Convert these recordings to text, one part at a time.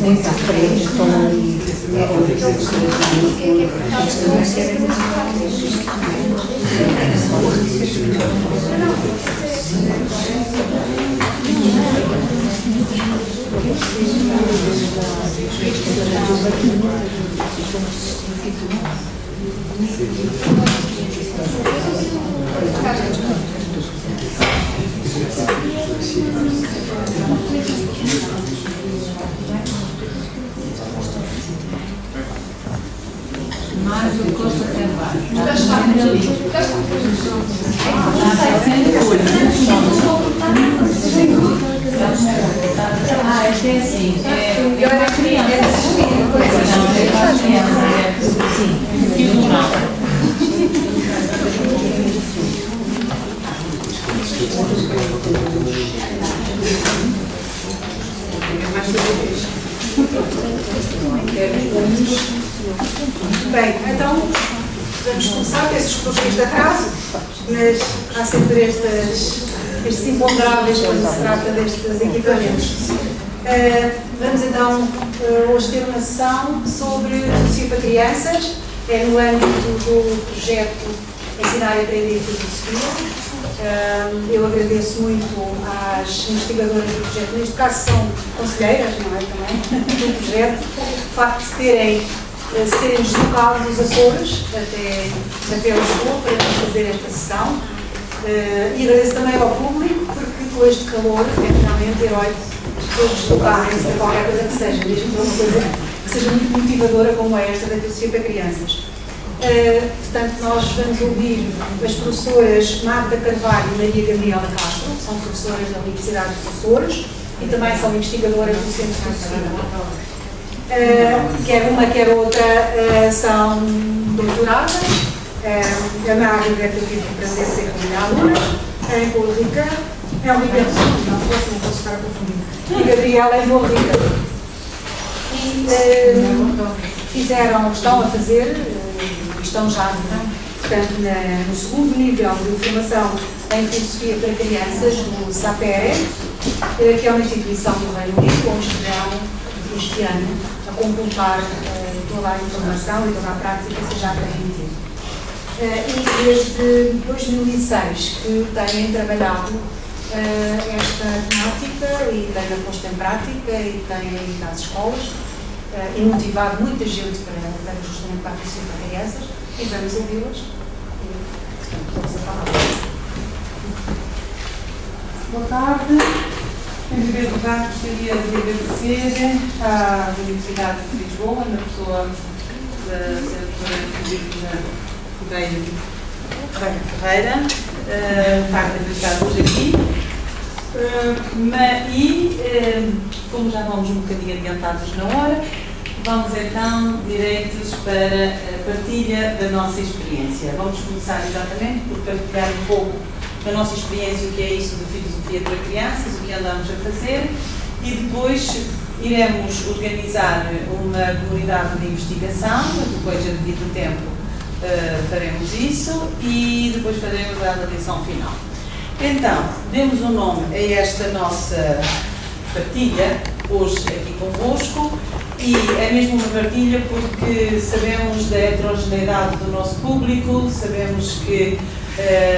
muito fresco Mais o Costa Carvalho. Já está. Este é assim. É para crianças. Sim. E o não. Bem, então vamos começar, peço desculpas por este atraso, mas há sempre estes imponderáveis quando se trata destes equipamentos. Vamos então hoje ter uma sessão sobre filosofia para crianças, é no âmbito do projeto Ensinar e Aprender Filosofia. Eu agradeço muito às investigadoras do projeto, neste caso são conselheiras, não é, também, do projeto, o facto de se terem deslocado dos Açores até Lisboa para fazer esta sessão. E agradeço também ao público, porque com este calor é realmente heróico todos deslocarem-se para qualquer coisa que seja, mesmo para uma coisa que seja muito motivadora como esta da filosofia para crianças. Portanto, nós vamos ouvir as professoras Marta Carvalho e Maria Gabriela Castro, que são professoras da Universidade dos Açores e também são investigadoras do Centro de Filosofia. Quer uma, quer outra são doutoradas. A Mário deve ter tido o prazer de ser minha aluna, a Henrique, não posso estar a confundir, e a Gabriela é do Rica. E estão a fazer, estão já, portanto, no segundo nível de formação em filosofia para crianças, no SAPERE, que é uma instituição do Reino Unido, onde estiveram este ano a completar toda a informação e toda a prática que já transmitida. E desde 2006 que têm trabalhado esta temática e têm posto em prática e têm ido às escolas e motivado muita gente para justamente para a filosofia para crianças, e vamos ouvi-las. Vamos a falar. Boa tarde. Em primeiro lugar, gostaria de agradecer à Universidade de Lisboa, na pessoa da Sra. Ferreira, facto de estar hoje aqui. E, como já vamos um bocadinho adiantados na hora, vamos então direitos para a partilha da nossa experiência. Vamos começar exatamente por partilhar um pouco da nossa experiência, o que é isso de filosofia para crianças, o que andamos a fazer, e depois iremos organizar uma comunidade de investigação, depois a devido tempo faremos isso e depois faremos a avaliação final. Então, demos um nome a esta nossa partilha, hoje aqui convosco, e é mesmo uma partilha porque sabemos da heterogeneidade do nosso público, sabemos que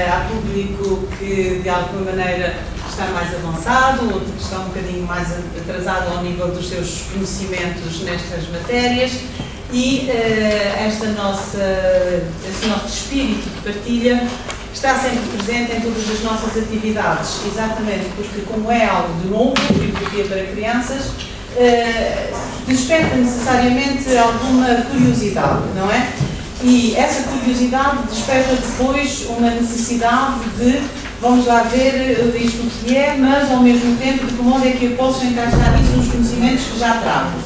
há público que de alguma maneira está mais avançado, outro que está um bocadinho mais atrasado ao nível dos seus conhecimentos nestas matérias, e este nosso espírito de partilha está sempre presente em todas as nossas atividades, exatamente porque, como é algo de novo, filosofia para crianças, desperta necessariamente alguma curiosidade, não é? E essa curiosidade desperta depois uma necessidade de, vamos lá ver isto que é, mas ao mesmo tempo de que modo é que eu posso encaixar isso nos conhecimentos que já trago.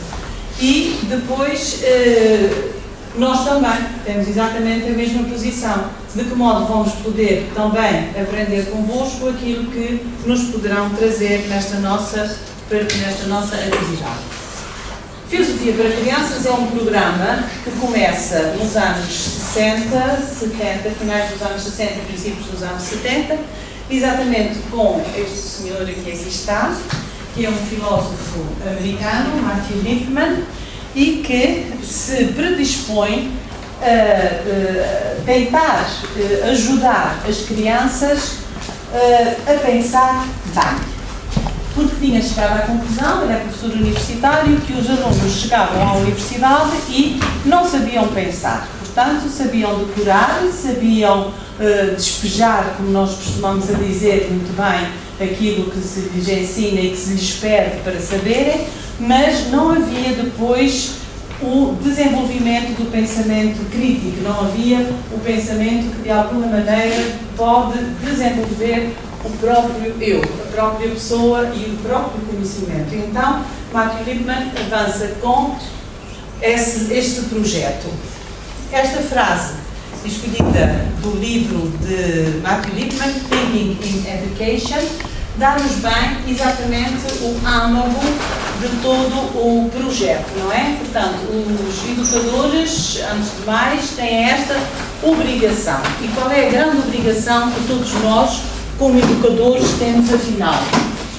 E depois nós também temos exatamente a mesma posição. De que modo vamos poder também aprender convosco aquilo que nos poderão trazer nesta nossa atividade. Filosofia para Crianças é um programa que começa nos anos 60, 70, finais dos anos 60 e princípios dos anos 70, exatamente com este senhor que aqui está, que é um filósofo americano, Matthew Lipman, e que se predispõe a tentar ajudar as crianças a pensar bem. Porque tinha chegado à conclusão, ele é professor universitário, que os alunos chegavam à universidade e não sabiam pensar. Portanto, sabiam decorar, sabiam despejar, como nós costumamos a dizer muito bem, aquilo que se lhes ensina e que se lhes pede para saberem, mas não havia depois o desenvolvimento do pensamento crítico, não havia o pensamento que de alguma maneira pode desenvolver o próprio eu, a própria pessoa e o próprio conhecimento. Então, Matthew Lipman avança com este projeto. Esta frase, escolhida do livro de Matthew Lipman, Thinking in Education, dá-nos bem exatamente o âmago de todo o projeto, não é? Portanto, os educadores, antes de mais, têm esta obrigação. E qual é a grande obrigação que todos nós, como educadores, temos afinal?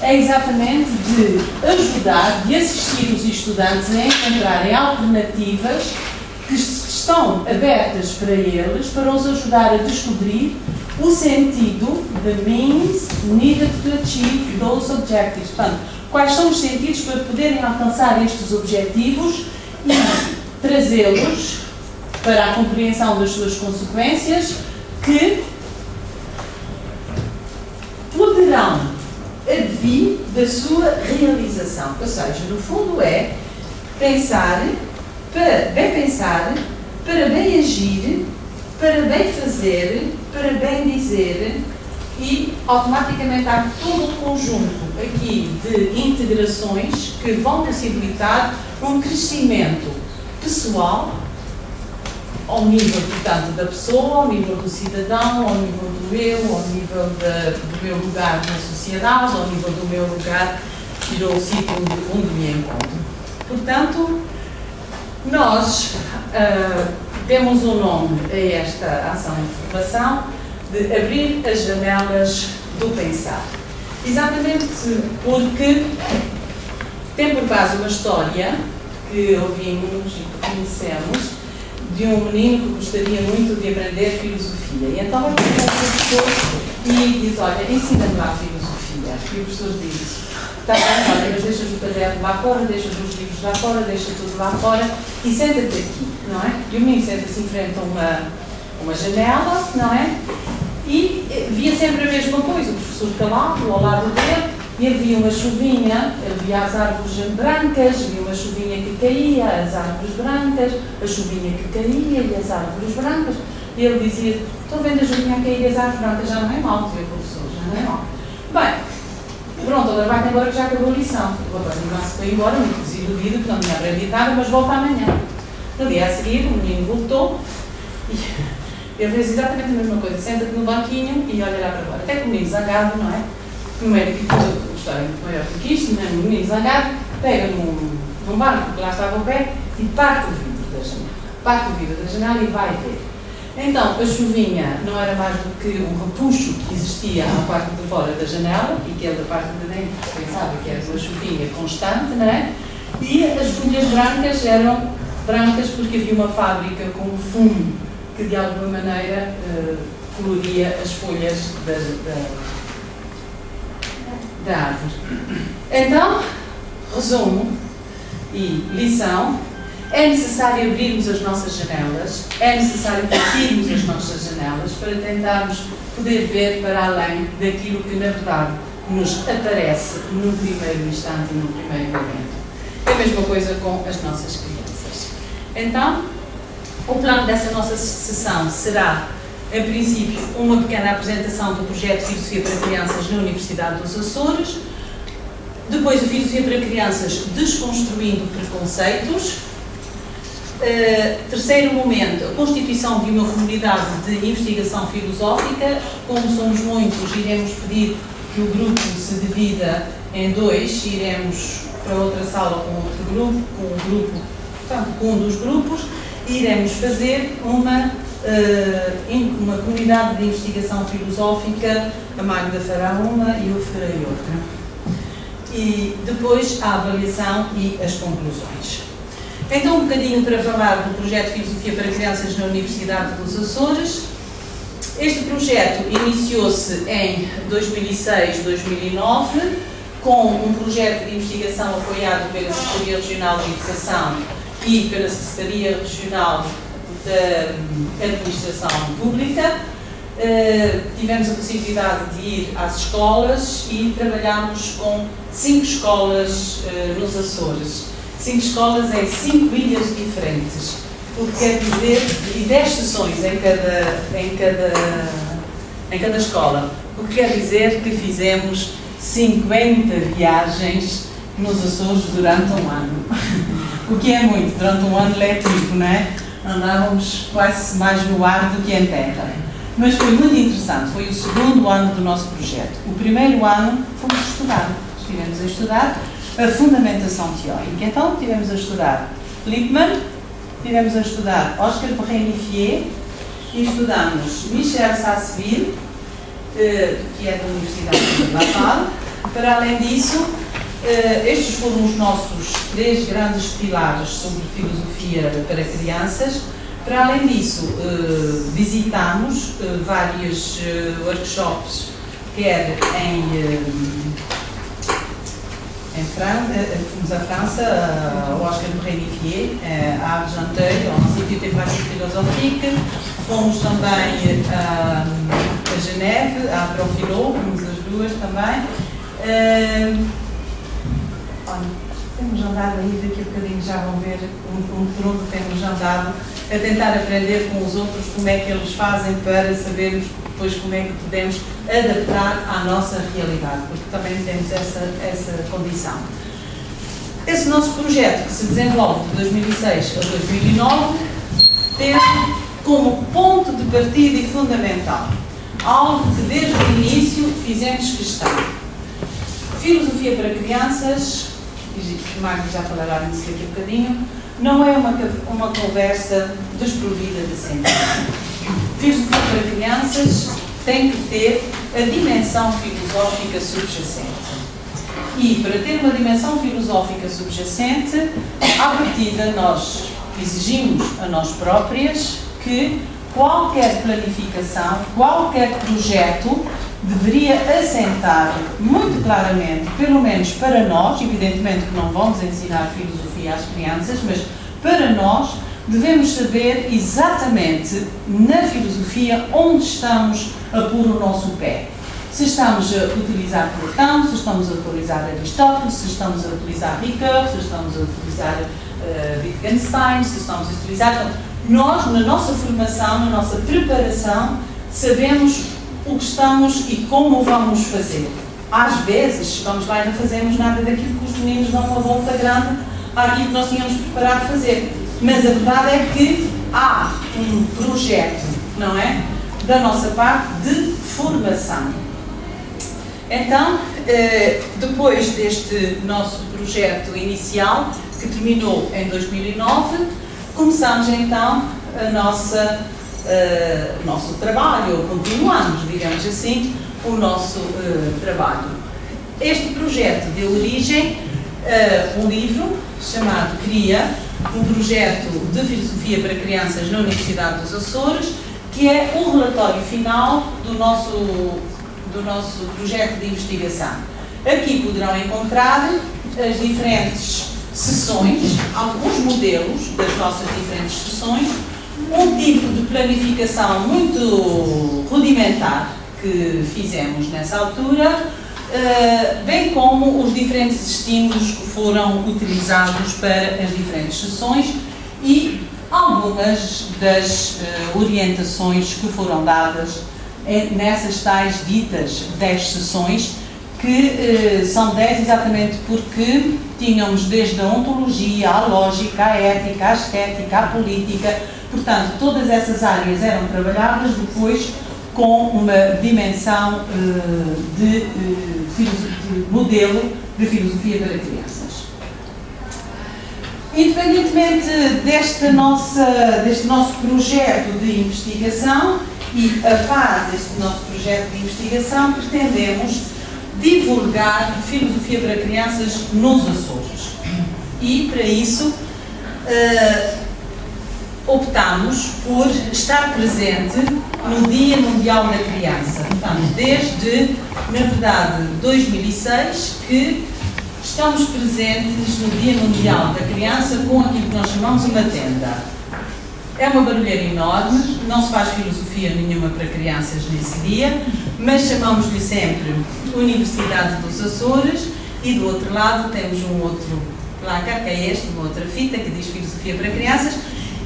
É exatamente de ajudar, de assistir os estudantes a encontrarem alternativas que estão abertas para eles, para os ajudar a descobrir o sentido, the means needed to achieve those objectives. Portanto, quais são os sentidos para poderem alcançar estes objetivos e trazê-los para a compreensão das suas consequências, que poderão advir da sua realização. Ou seja, no fundo é pensar, para bem agir, para bem fazer, para bem dizer, e automaticamente há todo um conjunto aqui de integrações que vão possibilitar um crescimento pessoal ao nível, portanto, da pessoa, ao nível do cidadão, ao nível do eu, ao nível do meu lugar na sociedade, ao nível do meu lugar e do sítio onde me encontro. Portanto, nós demos um nome a esta ação de formação de abrir as janelas do pensar. Exatamente porque tem por base uma história que ouvimos e que conhecemos de um menino que gostaria muito de aprender filosofia. E então vai para o professor e diz, olha, ensina-me lá a filosofia. E o professor diz, está bem, olha, mas deixas o caderno lá fora, deixas os livros lá fora, deixas tudo lá fora e senta-te aqui, não é? E o menino senta-se em frente a uma janela, não é? E via sempre a mesma coisa, o professor calado ao lado dele, e havia uma chuvinha, havia as árvores brancas, havia uma chuvinha que caía, as árvores brancas, a chuvinha que caía e as árvores brancas. E ele dizia, estou vendo a chuvinha a cair e as árvores brancas, já não é mal, dizia o professor, já não é mal. Bem, pronto, agora vai-te embora que já acabou a lição. O rapaz foi embora, muito desiludido, que não tinha aprendido nada, mas volta amanhã. No dia a seguir, o menino voltou e ele fez exatamente a mesma coisa, senta-te no banquinho e olha lá para fora. Até que o menino zangado, não é? Não é que a história é muito maior do que isto, não é? O menino zangado pega num banco que lá estava ao pé e parte o vidro da janela. Parte o vidro da janela e vai ver. Então, a chuvinha não era mais do que um repuxo que existia à parte de fora da janela e que ele, da parte de dentro, pensava que era uma chuvinha constante, não é? E as folhas brancas eram brancas porque havia uma fábrica com fumo que de alguma maneira coloria as folhas da árvore. Então, resumo e lição: é necessário abrirmos as nossas janelas, é necessário abrirmos as nossas janelas para tentarmos poder ver para além daquilo que na verdade nos aparece no primeiro instante e no primeiro momento. É a mesma coisa com as nossas crianças. Então, o plano dessa nossa sessão será, em princípio, uma pequena apresentação do projeto de Filosofia para Crianças na Universidade dos Açores, depois a Filosofia para Crianças desconstruindo preconceitos, terceiro momento, a constituição de uma comunidade de investigação filosófica. Como somos muitos, iremos pedir que o grupo se divida em dois, iremos para outra sala com outro grupo, portanto, com um dos grupos, e iremos fazer uma comunidade de investigação filosófica. A Magda fará uma e eu farei outra. e depois a avaliação e as conclusões. Então, um bocadinho para falar do projeto Filosofia para Crianças na Universidade dos Açores. Este projeto iniciou-se em 2006-2009 com um projeto de investigação apoiado pela Secretaria Regional de Educação e pela Secretaria Regional da Administração Pública. Tivemos a possibilidade de ir às escolas e trabalhámos com 5 escolas nos Açores. 5 escolas em 5 ilhas diferentes, o que quer dizer, e 10 sessões em cada escola, o que quer dizer que fizemos 50 viagens nos Açores durante um ano. O que é muito, durante um ano letivo, não é? Andávamos quase mais no ar do que em terra. Mas foi muito interessante, foi o segundo ano do nosso projeto. O primeiro ano fomos estudar, estivemos a estudar a fundamentação teórica. Então estivemos a estudar Lippmann, estivemos a estudar Oscar Perret-Niffier e estudamos Michel Sasseville, que é da Universidade de Laval. Para além disso, estes foram os nossos 3 grandes pilares sobre filosofia para crianças. Para além disso, visitamos vários workshops, quer fomos à França, ao Oscar Perret-Niffier, à Argenteuil, ao Institut de Pratique Philosophique. Fomos também a Geneve, à Profilo, fomos as 2 também. Temos andado aí, daqui a bocadinho já vão ver um por um, temos andado a tentar aprender com os outros como é que eles fazem para sabermos depois como é que podemos adaptar à nossa realidade, porque também temos essa condição. Esse nosso projeto, que se desenvolve de 2006 a 2009, teve como ponto de partida e fundamental algo que desde o início fizemos questão. Filosofia para crianças, e Magno já falará nisso daqui a bocadinho, não é uma conversa desprovida de sentido. Filosofia para crianças tem que ter a dimensão filosófica subjacente. E para ter uma dimensão filosófica subjacente, à partida nós exigimos a nós próprias que qualquer planificação, qualquer projeto deveria assentar muito claramente, pelo menos para nós, evidentemente que não vamos ensinar filosofia às crianças, mas para nós devemos saber exatamente na filosofia onde estamos a pôr o nosso pé. Se estamos a utilizar Platão, se estamos a utilizar Aristóteles, se estamos a utilizar Ricoeur, se estamos a utilizar Wittgenstein, se estamos a utilizar... Nós, na nossa formação, na nossa preparação, sabemos o que estamos e como vamos fazer. Às vezes, chegamos lá e não fazemos nada daquilo que os meninos dão uma volta grande àquilo que nós tínhamos preparado fazer. Mas a verdade é que há um projeto, não é? Da nossa parte de formação. Então, depois deste nosso projeto inicial, que terminou em 2009, começamos então o nosso trabalho, continuamos, digamos assim, o nosso trabalho. Este projeto deu origem a um livro chamado CRIA, um projeto de filosofia para crianças na Universidade dos Açores, que é o relatório final do nosso projeto de investigação. Aqui poderão encontrar as diferentes sessões, alguns modelos das nossas diferentes sessões, um tipo de planificação muito rudimentar que fizemos nessa altura, bem como os diferentes estímulos que foram utilizados para as diferentes sessões e algumas das orientações que foram dadas nessas tais ditas 10 sessões, que são 10 exatamente porque tínhamos desde a ontologia, a lógica, a ética, a estética, a política, portanto todas essas áreas eram trabalhadas depois com uma dimensão de modelo de filosofia para crianças. Independentemente deste nosso projeto de investigação e a par deste nosso projeto de investigação, pretendemos divulgar filosofia para crianças nos Açores. E, para isso, optámos por estar presente no Dia Mundial da Criança. Portanto, desde, na verdade, 2006, que estamos presentes no Dia Mundial da Criança com aquilo que nós chamamos uma tenda. É uma barulheira enorme, não se faz filosofia nenhuma para crianças nesse dia, mas chamamos-lhe sempre Universidade dos Açores, e do outro lado temos um outro placar, que é este, uma outra fita que diz Filosofia para Crianças,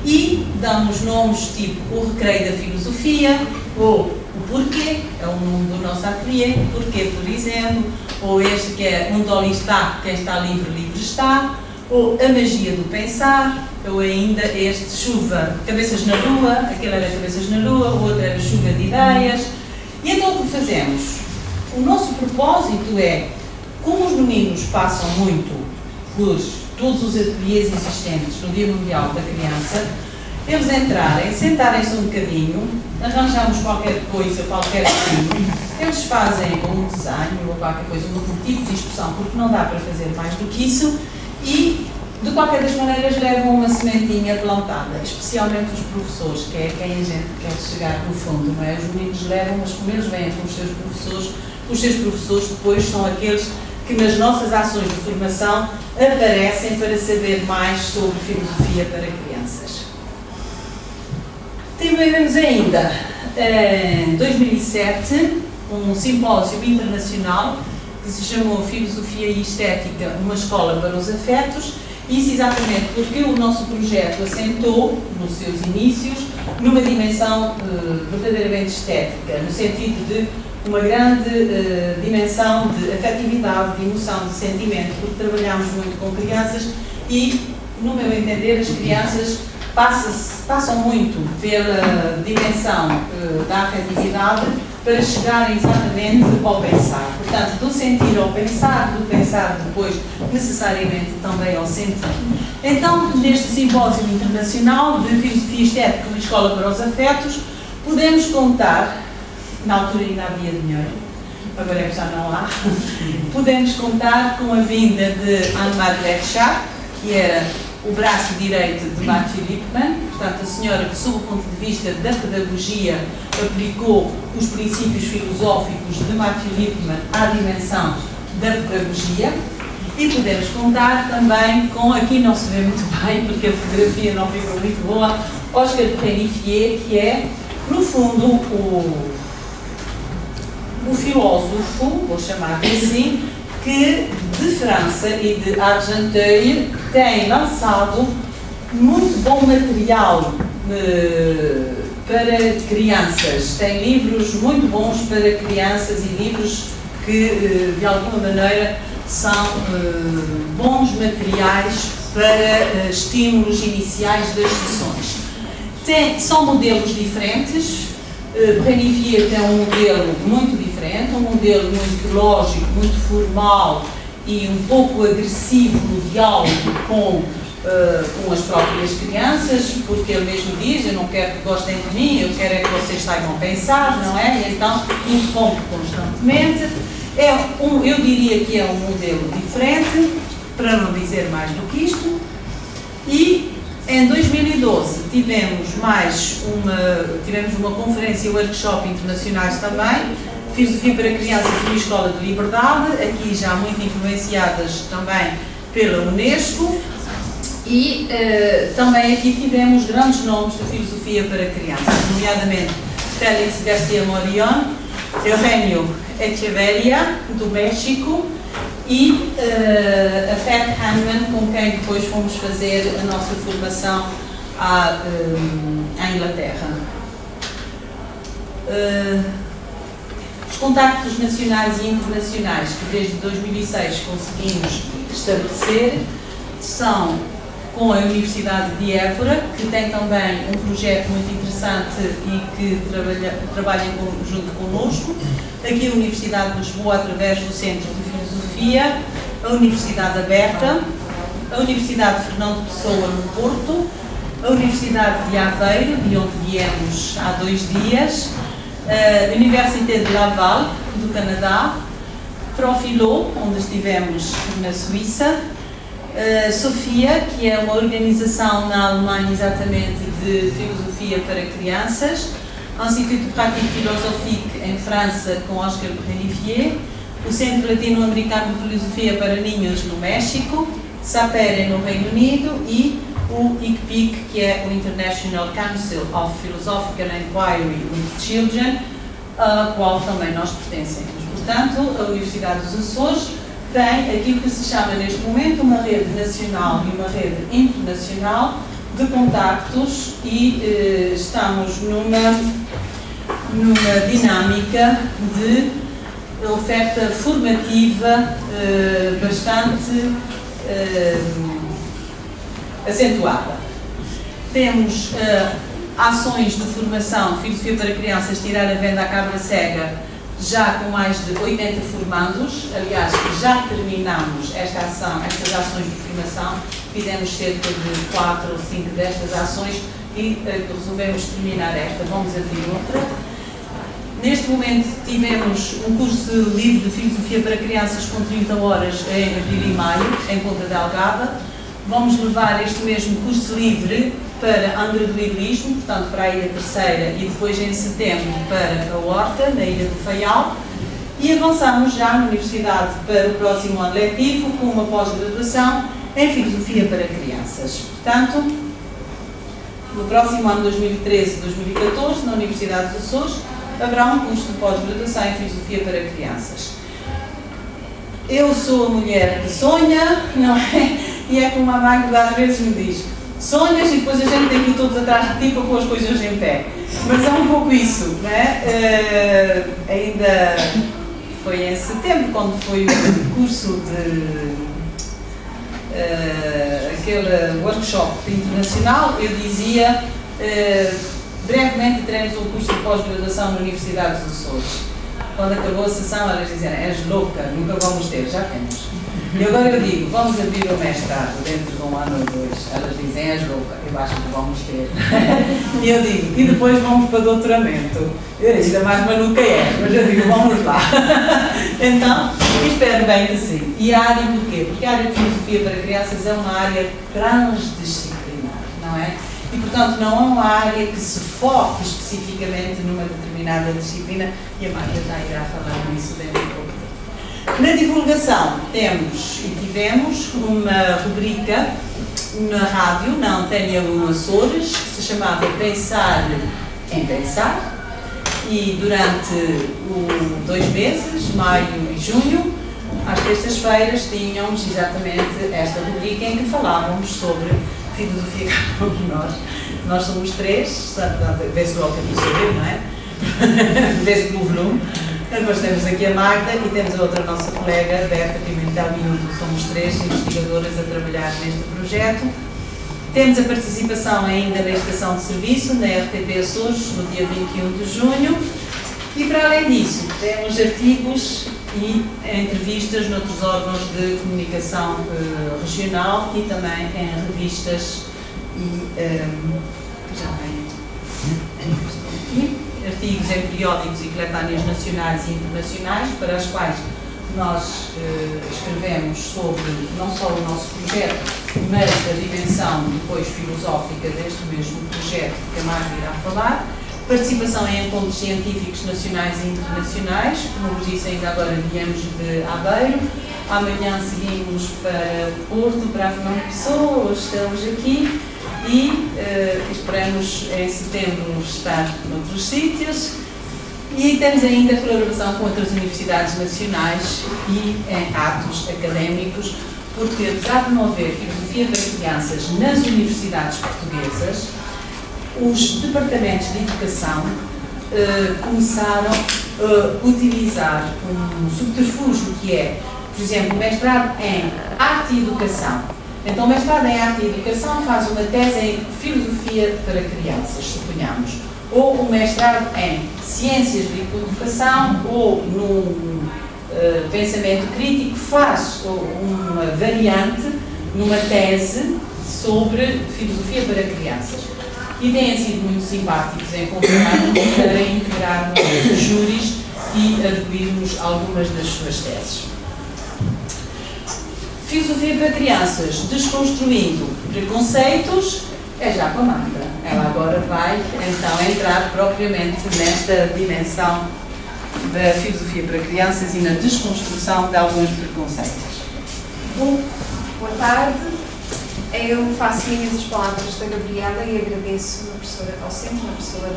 e damos nomes tipo o Recreio da Filosofia, ou o Porquê, é o nome do nosso ateliê, Porquê, por exemplo, ou este que é Onde Oli está, quem está livre, livre está, ou A Magia do Pensar, ou ainda este Chuva, Cabeças na Lua, aquele era Cabeças na Lua, o outro era Chuva de Ideias. E então o que fazemos? O nosso propósito é, como os meninos passam muito por todos os ateliês existentes no Dia Mundial da Criança, eles entrarem, sentarem-se um bocadinho, arranjamos qualquer coisa, qualquer filme, eles fazem um desenho ou qualquer coisa, um tipo de expressão, porque não dá para fazer mais do que isso, e de qualquer das maneiras levam uma sementinha plantada, especialmente os professores, que é quem a gente quer chegar no fundo, não é? Os meninos levam, mas como eles vêm com os seus professores depois são aqueles que nas nossas ações de formação aparecem para saber mais sobre filosofia para crianças. Tivemos ainda, em 2007, um simpósio internacional que se chamou Filosofia e Estética, uma escola para os afetos, isso exatamente porque o nosso projeto assentou, nos seus inícios, numa dimensão verdadeiramente estética, no sentido de uma grande dimensão de afetividade, de emoção, de sentimento, porque trabalhamos muito com crianças e, no meu entender, as crianças passam muito pela dimensão da afetividade para chegarem exatamente ao pensar. Portanto, do sentir ao pensar, do pensar depois, necessariamente, também ao sentir. Então, neste simpósio internacional de Filosofia Estética, uma escola para os afetos, podemos contar, na altura ainda havia dinheiro, agora é que já não há, podemos contar com a vinda de Anne-Marie Lechat, que era o braço direito de Matthew Lipman, portanto a senhora que, sob o ponto de vista da pedagogia, aplicou os princípios filosóficos de Matthew Lipman à dimensão da pedagogia, e podemos contar também com, aqui não se vê muito bem porque a fotografia não ficou muito boa, Oscar Penifier, que é, no fundo, o filósofo, vou chamar assim, que de França e de Argenteuil tem lançado muito bom material para crianças. Tem livros muito bons para crianças e livros que, de alguma maneira, são bons materiais para estímulos iniciais das sessões. São modelos diferentes. Penifier tem um modelo muito diferente, um modelo muito lógico, muito formal e um pouco agressivo no diálogo com as próprias crianças, porque ele mesmo diz, eu não quero que gostem de mim, eu quero é que vocês saibam pensar, não é? E então interrompe constantemente. Eu diria que é um modelo diferente, para não dizer mais do que isto, e em 2012 tivemos uma conferência e workshop internacionais também, Filosofia para Crianças e uma Escola de Liberdade, aqui já muito influenciadas também pela Unesco, e também aqui tivemos grandes nomes de filosofia para crianças, nomeadamente Félix García Morión, Eugenio Echeverria, do México, e a Pat Hanman, com quem depois fomos fazer a nossa formação à Inglaterra. Os contactos nacionais e internacionais que desde 2006 conseguimos estabelecer são com a Universidade de Évora, que tem também um projeto muito interessante e que trabalha junto connosco, aqui a Universidade de Lisboa através do Centro de Filosofia, a Universidade Aberta, a Universidade Fernando Pessoa no Porto, a Universidade de Aveiro, de onde viemos há 2 dias, a Université de Laval, do Canadá, Profilo, onde estivemos na Suíça, Sofia, que é uma organização na Alemanha exatamente de filosofia para crianças, Institut Pratique Philosophique em França com Oscar Berenifier, o Centro Latino-Americano de Filosofia para Ninhos no México, SAPERE no Reino Unido e o ICPIC, que é o International Council of Philosophical Inquiry with Children, a qual também nós pertencemos. Portanto, a Universidade dos Açores tem aquilo que se chama neste momento uma rede nacional e uma rede internacional de contactos e estamos numa dinâmica de oferta formativa bastante acentuada. Temos ações de formação, filosofia para crianças, tirar a venda à cabra cega, já com mais de 80 formandos. Aliás, já terminamos esta ação, estas ações de formação, fizemos cerca de 4 ou 5 destas ações e resolvemos terminar esta, vamos abrir outra. Neste momento tivemos um curso livre de filosofia para crianças com 30 horas em abril e maio, em Ponta Delgada. Vamos levar este mesmo curso livre para Angra do Heroísmo, portanto para a Ilha Terceira, e depois em setembro para a Horta, na Ilha de Faial. E avançamos já na Universidade para o próximo ano letivo com uma pós-graduação em filosofia para crianças. Portanto, no próximo ano 2013-2014, na Universidade dos Açores, haverá um curso de pós-graduação em filosofia para crianças. Eu sou a mulher que sonha, não é? E é como a Magda às vezes me diz: sonhas e depois a gente tem que ir todos atrás de ti para pôr as coisas em pé. Mas é um pouco isso, não é? Ainda foi em setembro, quando foi o curso de aquele workshop internacional, eu dizia brevemente teremos um curso de pós-graduação na Universidade dos Açores. Quando acabou a sessão, elas diziam: és louca, nunca vamos ter, já temos. E agora eu digo: vamos abrir o mestrado dentro de um ano ou dois. Elas dizem: és louca, eu acho que vamos ter. E eu digo: e depois vamos para doutoramento. Eu digo: ainda mais maluca é, mas eu digo: vamos lá. Então, espero bem que sim. E a área porquê? Porque a área de filosofia para crianças é uma área transdisciplinar, não é? E, portanto, não é uma área que se foque especificamente numa determinada disciplina, e a Magda já irá falar nisso dentro de pouco. Na divulgação tivemos uma rubrica na rádio, na Antena 1 Açores, que se chamava Pensar em Pensar, e durante 2 meses, maio e junho, às terças-feiras, tínhamos exatamente esta rubrica em que falávamos sobre filosofia como nós somos 3, vê-se logo que aqui sou eu, não é? Vê-se pelo volume. Depois temos aqui a Magda e temos a outra nossa colega, Berta Pimentel Miúdo. Somos 3 investigadoras a trabalhar neste projeto. Temos a participação ainda na estação de serviço, na RTP Açores, no dia 21 de junho. E para além disso, temos artigos e entrevistas noutros órgãos de comunicação regional e também em revistas e artigos em periódicos e coletâneas nacionais e internacionais, para as quais nós escrevemos sobre não só o nosso projeto, mas a dimensão depois filosófica deste mesmo projeto que a Magda irá falar. Participação em encontros científicos nacionais e internacionais, como vos disse, ainda agora viemos de Aveiro, amanhã seguimos para Porto, para a Fernando Pessoa, hoje estamos aqui e esperamos em setembro estar noutros sítios. E temos ainda colaboração com outras universidades nacionais e em atos académicos, porque apesar de não haver filosofia para crianças nas universidades portuguesas, os departamentos de educação começaram a utilizar um subterfúgio que é, por exemplo, o mestrado em Arte e Educação. Então, o mestrado em Arte e Educação faz uma tese em Filosofia para Crianças, suponhamos. Ou o mestrado em Ciências de Educação ou no Pensamento Crítico faz uma variante numa tese sobre Filosofia para Crianças. E têm sido muito simpáticos em convidar para integrar nos júris e arguirmos algumas das suas teses. Filosofia para crianças, desconstruindo preconceitos, é já com a Magda. Ela agora vai então entrar propriamente nesta dimensão da filosofia para crianças e na desconstrução de alguns preconceitos. Bom, boa tarde. Eu faço minhas as palavras da Gabriela e agradeço a professora Calcente, a professora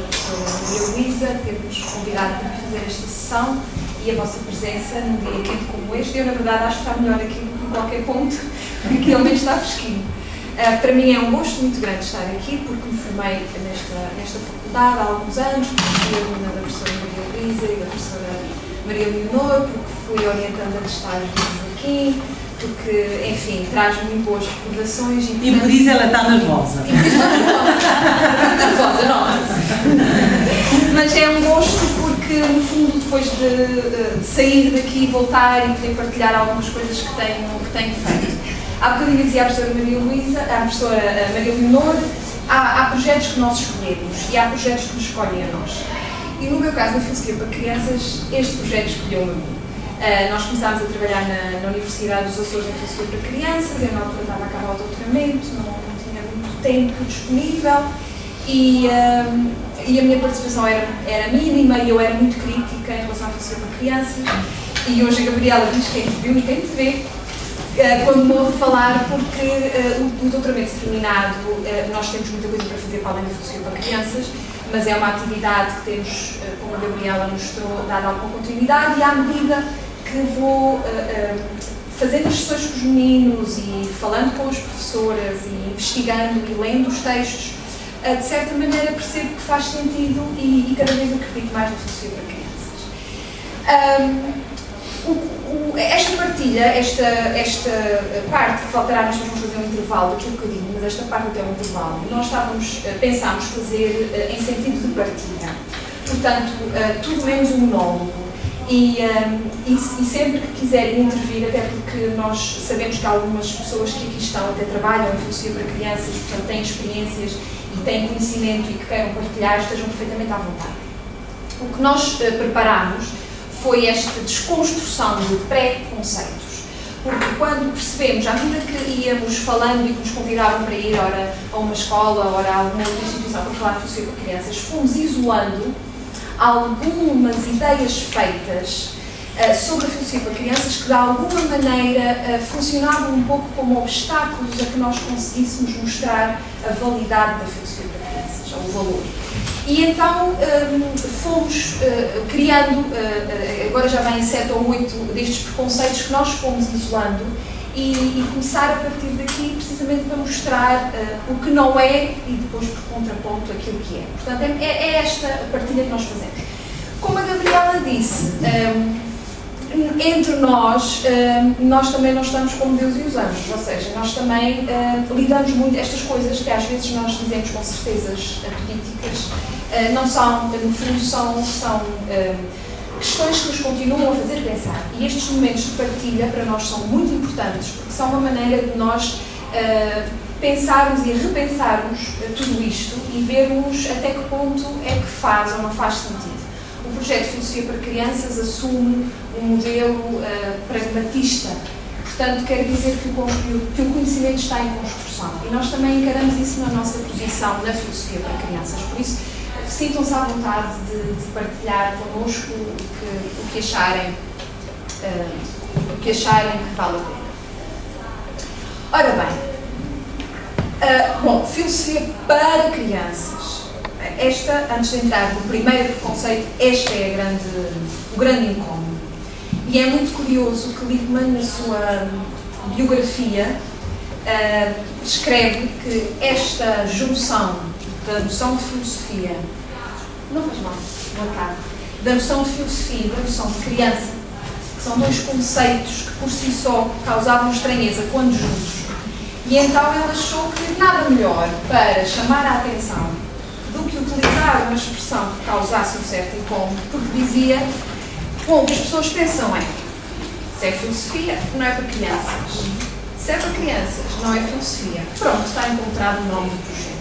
Maria Luísa, ter-nos convidado para fazer esta sessão e a vossa presença num dia quente como este. Eu, na verdade, acho que está melhor aqui do que em qualquer ponto, porque realmente está fresquinho. Para mim é um gosto muito grande estar aqui, porque me formei nesta faculdade há alguns anos, porque fui aluna da professora Maria Luísa e da professora Maria Leonor, porque fui orientando a estágio do Joaquim, porque, enfim, traz-me muito boas recordações. E por isso ela está nervosa. E por isso está nervosa, não. Mas é um gosto porque, no fundo, depois de sair daqui e voltar e poder partilhar algumas coisas que tenho feito. Há bocadinho dizia a professora Maria Luísa, a professora Maria Leonor, há projetos que nós escolhemos e há projetos que nos escolhem a nós. E no meu caso, na Filosofia para Crianças, este projeto escolheu-me a mim. Nós começámos a trabalhar na Universidade dos Açores em Filosofia para Crianças, eu na altura estava a acabar o doutoramento, não tinha muito tempo disponível e a minha participação era mínima e eu era muito crítica em relação à Filosofia para Crianças. E hoje a Gabriela diz quem te viu e quem te vê. Quando me ouve falar, porque o doutoramento terminado, nós temos muita coisa para fazer para além da filosofia para crianças, mas é uma atividade que temos, como a Gabriela mostrou, dado alguma continuidade e à medida que vou fazendo as sessões com os meninos e falando com as professoras e investigando e lendo os textos, de certa maneira percebo que faz sentido e cada vez acredito mais na filosofia para crianças. Esta partilha, esta parte que faltará, nós vamos fazer um intervalo daqui a bocadinho, mas esta parte até um intervalo, nós pensámos fazer em sentido de partilha. Portanto, tudo menos um monólogo. E sempre que quiserem intervir, até porque nós sabemos que algumas pessoas que aqui estão até trabalham em filosofia para crianças, portanto têm experiências e têm conhecimento e que queiram partilhar, estejam perfeitamente à vontade. O que nós preparámos foi esta desconstrução de pré-conceitos. Porque quando percebemos, à medida que íamos falando e que nos convidavam para ir ora a uma escola, ora a alguma outra instituição para falar de filosofia para crianças, fomos isolando algumas ideias feitas sobre a filosofia para crianças que de alguma maneira funcionavam um pouco como obstáculos a que nós conseguíssemos mostrar a validade da filosofia para crianças, ou o valor. E então fomos criando, agora já vêm 7 ou 8 destes preconceitos que nós fomos isolando e começar a partir daqui precisamente para mostrar o que não é e depois por contraponto aquilo que é. Portanto, é esta a partilha que nós fazemos. Como a Gabriela disse, entre nós também não estamos como Deus e os anjos, ou seja, nós também lidamos muito estas coisas que às vezes nós dizemos com certezas políticas, não são, no fundo, são questões que nos continuam a fazer pensar. E estes momentos de partilha para nós são muito importantes, porque são uma maneira de nós pensarmos e repensarmos tudo isto e vermos até que ponto é que faz ou não faz sentido. O projeto Filosofia para Crianças assume um modelo pragmatista, portanto quer dizer que o conhecimento está em construção e nós também encaramos isso na nossa posição na Filosofia para Crianças, por isso sintam-se à vontade de partilhar connosco o que acharem que vale a pena. Ora bem, bom, Filosofia para Crianças. Esta, antes de entrar no primeiro preconceito, este é o grande incómodo. E é muito curioso que Lippmann, na sua biografia, escreve que esta junção da noção de filosofia, não faz mal, não acaba, da noção de filosofia e da noção de criança, que são dois conceitos que por si só causavam estranheza quando juntos. E então ele achou que nada melhor para chamar a atenção do que utilizar uma expressão que causasse um certo incómodo, porque dizia, bom, o que as pessoas pensam é, se é filosofia, não é para crianças. Se é para crianças, não é filosofia. Pronto, está encontrado o nome do projeto.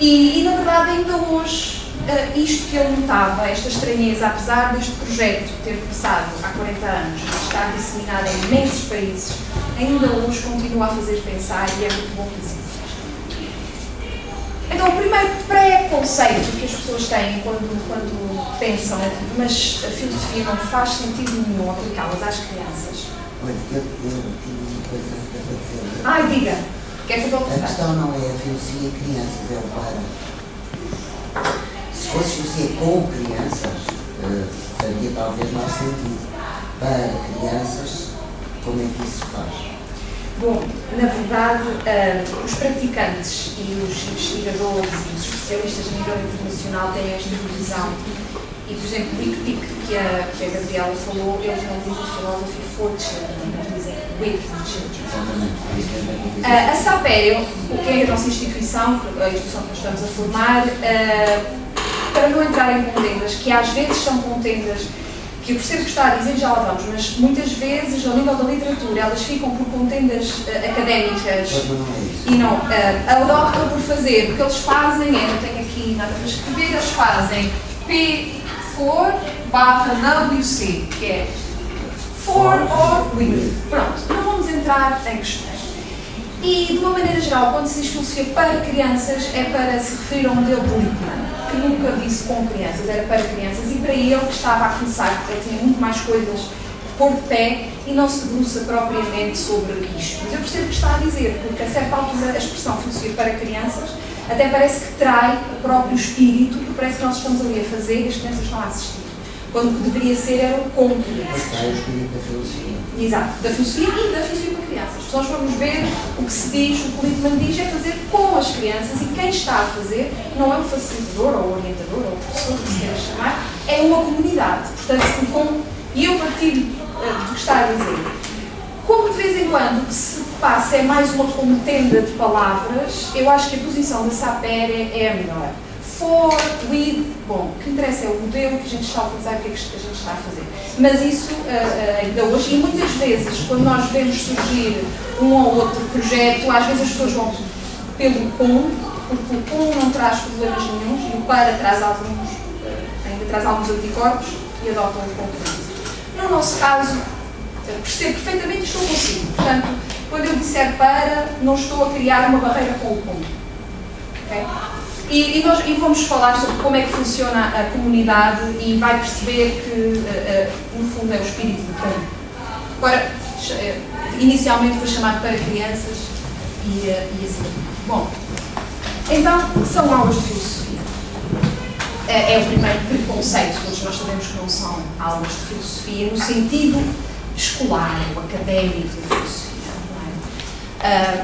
E na verdade, ainda hoje, isto que ele notava, esta estranheza, apesar deste projeto ter começado há 40 anos, estar disseminado em imensos países, ainda hoje continua a fazer pensar e é muito bom que existe. Então, o primeiro pré-conceito que as pessoas têm quando pensam, mas a filosofia não faz sentido nenhum aplicá-las às crianças. Olha, eu tinha uma coisa para dizer. Ai, diga, quer que eu volte A questão não é a filosofia e crianças, é o para. Se fosse filosofia com crianças, faria talvez mais sentido. Para crianças, como é que isso se faz? Bom, na verdade, os praticantes e os investigadores e os especialistas a nível internacional têm esta visão. E, por exemplo, o Wick que a Gabriela falou, eles não dizem philosophy for children, eles dizem with children. A SAPER, o que é a nossa instituição, a instituição que nós estamos a formar, para não entrar em contendas, que às vezes são contendas que eu percebo que está a dizer, já lá vamos, mas muitas vezes, ao nível da literatura, elas ficam por contendas académicas e não adoptam por fazer. O que eles fazem é, não tenho aqui nada para escrever, eles fazem P4/WC, que é for or with. Pronto, não vamos entrar em questões. E, de uma maneira geral, quando se diz filosofia para crianças, é para se referir a um modelo de Lippmann, que nunca disse com crianças, era para crianças, e para ele que estava a começar, porque ele tinha muito mais coisas por de pé e não se debruça propriamente sobre isto. Mas eu percebo o que está a dizer, porque a certa altura a expressão filosofia para crianças até parece que trai o próprio espírito, porque parece que nós estamos ali a fazer e as crianças estão a assistir. Quando o que deveria ser era o com crianças. É o espírito da filosofia. Exato, da filosofia e da filosofia para crianças. Se nós formos ver o que se diz, o que o Lippmann diz é fazer com as crianças, e quem está a fazer não é o facilitador ou o orientador ou o professor, que se queira chamar, é uma comunidade. Portanto, e eu partilho do que está a dizer. Como de vez em quando o que se passa é mais uma contenda de palavras, eu acho que a posição da SAPER é a melhor. For, with, bom, o que interessa é o modelo que a gente está a utilizar, o que é que a gente está a fazer. Mas isso ainda hoje, e muitas vezes, quando nós vemos surgir um ou outro projeto, às vezes as pessoas vão pelo com, porque o com não traz problemas nenhums, e o para traz ainda traz alguns anticorpos, e adotam o com. No nosso caso, percebo perfeitamente e estou consigo. Portanto, quando eu disser para, não estou a criar uma barreira com o com. Okay? E vamos falar sobre como é que funciona a comunidade e vai perceber que, no fundo, é o espírito do com. Agora, inicialmente foi chamado para crianças e assim. Bom, então, são aulas de filosofia. É o primeiro preconceito, todos nós sabemos que não são aulas de filosofia no sentido escolar ou académico de filosofia.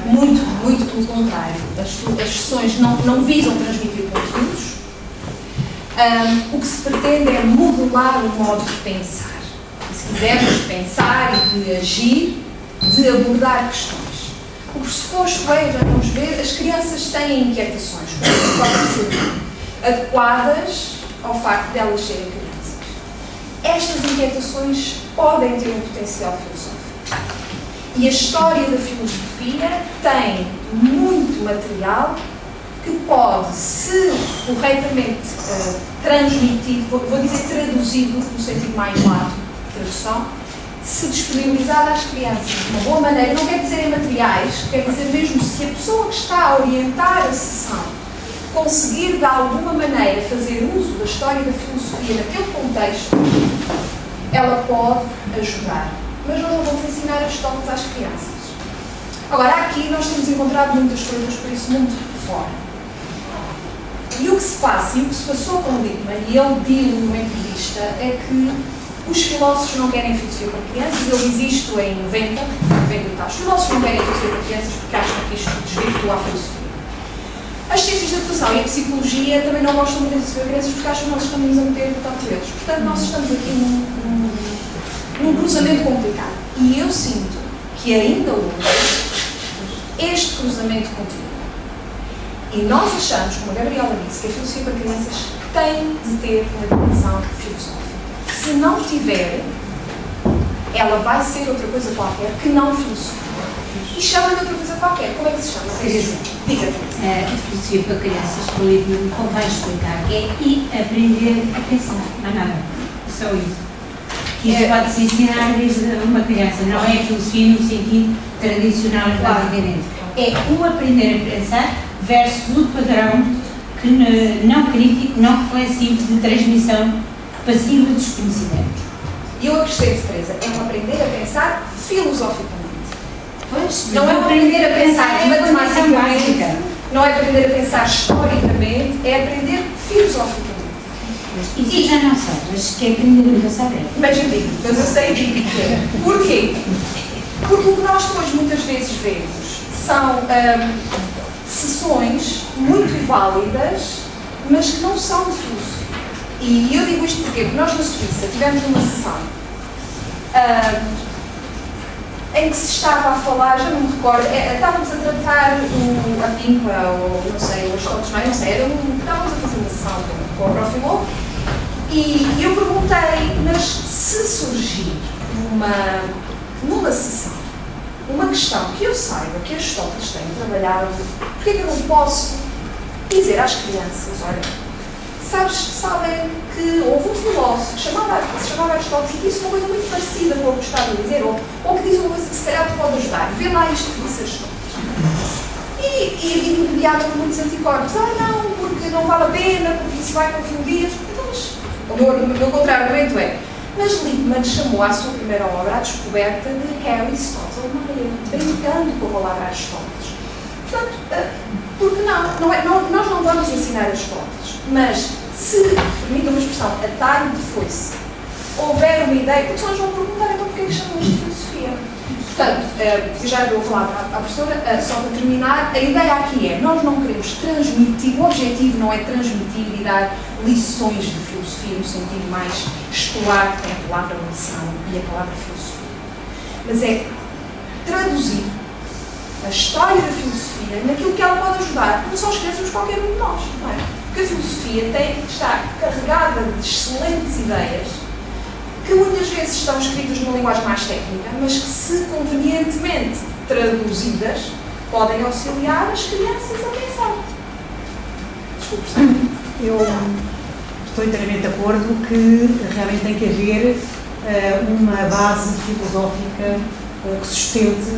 Muito pelo contrário. As sessões não visam transmitir conteúdos. O que se pretende é modelar o modo de pensar. E, se quisermos pensar e de agir, de abordar questões. O pressuposto é, já vamos ver, as crianças têm inquietações, adequadas ao facto de elas serem crianças. Estas inquietações podem ter um potencial filosófico. E a história da filosofia tem muito material que pode, se corretamente transmitido, vou dizer traduzido no sentido mais lato de tradução, se disponibilizado às crianças de uma boa maneira, não quer dizer em materiais, quer dizer mesmo se a pessoa que está a orientar a sessão conseguir de alguma maneira fazer uso da história da filosofia naquele contexto, ela pode ajudar. Mas nós não vamos ensinar Aristóteles às crianças. Agora, aqui nós temos encontrado muitas coisas, por isso, muito fora. E o que se passa, e o que se passou com o Lippmann, e ele disse numa entrevista, é que os filósofos não querem filosofia para crianças. Ele diz isto em 90 e tal. Os filósofos não querem filosofia para crianças porque acham que isto desvirtua a filosofia. As ciências da educação e a psicologia também não gostam muito de filosofia para crianças porque acham que nós estamos a meter dedos. Portanto, nós estamos aqui num cruzamento complicado. E eu sinto que ainda hoje este cruzamento continua. E nós achamos, como a Gabriela disse, que a filosofia para crianças tem de ter uma dimensão filosófica. Se não tiver, ela vai ser outra coisa qualquer que não filosofia. E chama de outra coisa qualquer. Como é que se chama? Diga-te. filosofia para crianças, que o livro me convém explicar, é aprender a pensar, não há nada, só isso. Que isso pode-se ensinar desde uma criança, não é filosofia no sentido tradicional e basicamente. É o aprender a pensar versus o padrão que não crítico, não reflexivo de transmissão passiva dos conhecimentos. E eu acrescento, Teresa, é um aprender a pensar filosoficamente. Pois, Não é um aprender a pensar matematicamente, não é aprender a pensar historicamente, é aprender filosoficamente. Isso já não sei, mas que é aprender a pensar bem. Mas eu digo, mas eu sei que porquê? Porque o que nós depois muitas vezes vemos são sessões muito válidas, mas que não são de filosofia. E eu digo isto porque nós na Suíça tivemos uma sessão em que se estava a falar, já não me recordo, estávamos a tratar a pimpa, ou não sei, os toques, não sei, estávamos a fazer uma sessão com o Profilô, e eu perguntei, mas se surgir numa sessão, uma questão que eu saiba que as toques têm trabalhado, porque é que eu não posso dizer às crianças, olha, sabem que houve um filósofo que se chamava Aristóteles e disse uma coisa muito parecida com o que estava a dizer, ou que diz uma coisa que se calhar te pode ajudar. Vê lá isto que disse Aristóteles. E imediatamente muitos anticorpos. Não, porque não vale a pena, porque isso vai confundir. Então, mas o meu contra-argumento é, mas Lippmann chamou à sua primeira obra a descoberta de Aristóteles, brincando com a palavra Aristóteles. Portanto, porque nós não vamos ensinar Aristóteles, mas se, permitam uma expressão, a tarde de foice, houver uma ideia, porque senão eles vão perguntar então porque é que chamamos de filosofia. Portanto, já vou falar à professora, só para terminar, a ideia aqui é, nós não queremos transmitir, o objetivo não é transmitir e dar lições de filosofia no sentido mais escolar que tem a palavra lição e a palavra filosofia, mas é traduzir a história da filosofia naquilo que ela pode ajudar, não só as crianças, mas qualquer um de nós, não é? Porque a filosofia tem que estar carregada de excelentes ideias que muitas vezes estão escritas numa linguagem mais técnica, mas que, se convenientemente traduzidas, podem auxiliar as crianças a pensar. Desculpe, eu estou inteiramente de acordo que realmente tem que haver uma base filosófica que sustente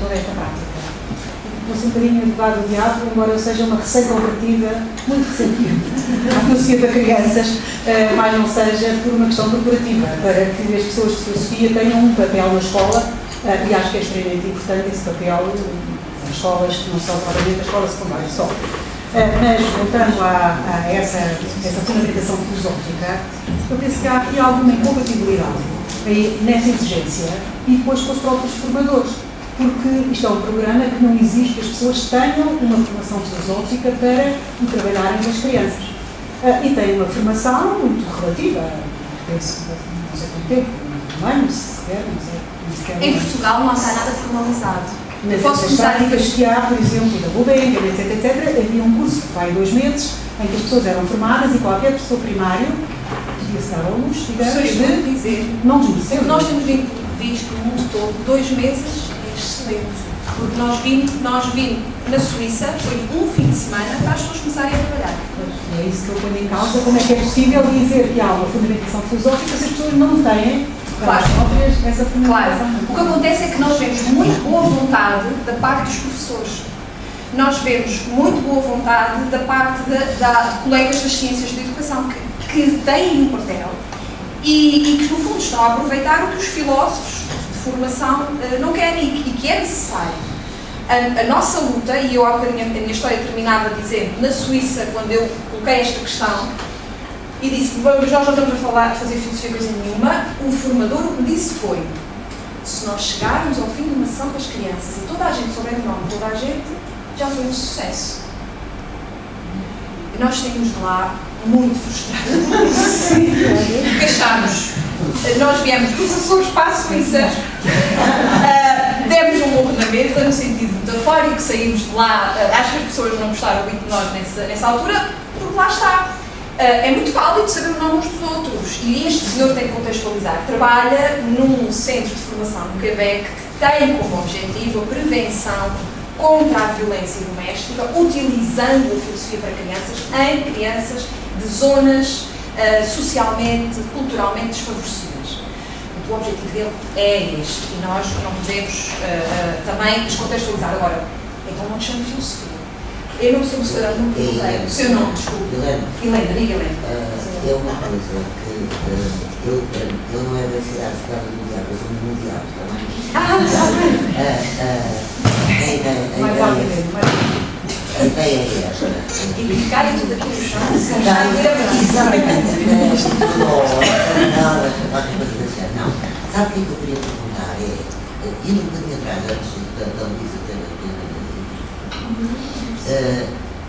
toda esta prática. Vou ser um bocadinho advogado do diabo, embora eu seja uma recém-convertida, muito recentemente, à filosofia para crianças, mas não seja por uma questão corporativa, para que as pessoas de filosofia tenham um papel na escola, e acho que é extremamente importante esse papel nas escolas, que não são provavelmente a escola secundária só. Mas, voltando a essa fundamentação filosófica, eu penso que há aqui alguma incompatibilidade nessa exigência e depois com os próprios formadores. Porque isto é um programa que não exige que as pessoas tenham uma formação filosófica para trabalharem com as crianças. E tem uma formação muito relativa, penso, não sei quanto tempo, um ano, sequer, não sei. em Portugal não está nada formalizado. Nas Posso começar práticas que há, por exemplo, da Gulbenkian, etc., havia um curso que vai 2 meses, em que as pessoas eram formadas e qualquer professor primário podia-se dar alunos, digamos, de dizer, não desmerecer. nós temos visto no mundo todo 2 meses. Excelente, porque nós vimos na Suíça, foi um fim de semana para as pessoas começarem a trabalhar. É isso que eu ponho em causa, como é que é possível dizer que há uma fundamentação filosófica se as pessoas não têm essa fundamentação. Claro, o que acontece é que nós vemos muito boa vontade da parte dos professores, nós vemos muito boa vontade da parte de colegas das ciências da educação que têm um papel e que no fundo estão a aproveitar o que os filósofos formação não querem e que é necessário. A nossa luta, e eu há bocadinho a minha história terminava dizendo, na Suíça, quando eu coloquei esta questão e disse, nós não estamos a fazer filosofia coisa nenhuma, o formador o que disse foi, se nós chegarmos ao fim de uma sessão com as crianças e toda a gente souber o nome de toda a gente, já foi um sucesso. E nós saímos de lá muito frustrados. Porque achámos, nós viemos dos Açores para a Suíça, demos um morro na mesa, no sentido metafórico, saímos de lá, acho que as pessoas não gostaram muito de nós nessa altura, porque lá está. É muito válido saber o nome uns dos outros, e este senhor tem que contextualizar. Trabalha num centro de formação no Quebec que tem como objetivo a prevenção contra a violência doméstica, utilizando a filosofia para crianças, em crianças de zonas socialmente, culturalmente desfavorecidas. O objetivo dele é este, e nós não podemos também descontextualizar. Agora, então não te chamo de filosofia. Eu não sou o seu nome, desculpe. Helena, diga Helena. É uma coisa que eu não é da cidade de Carlos Mundial, eu sou mundial também. A ideia é esta. E ficarem tudo aqui no chão, Exatamente. Não. Sabe o que eu queria perguntar? Indo um bocadinho atrás, antes da Luísa ter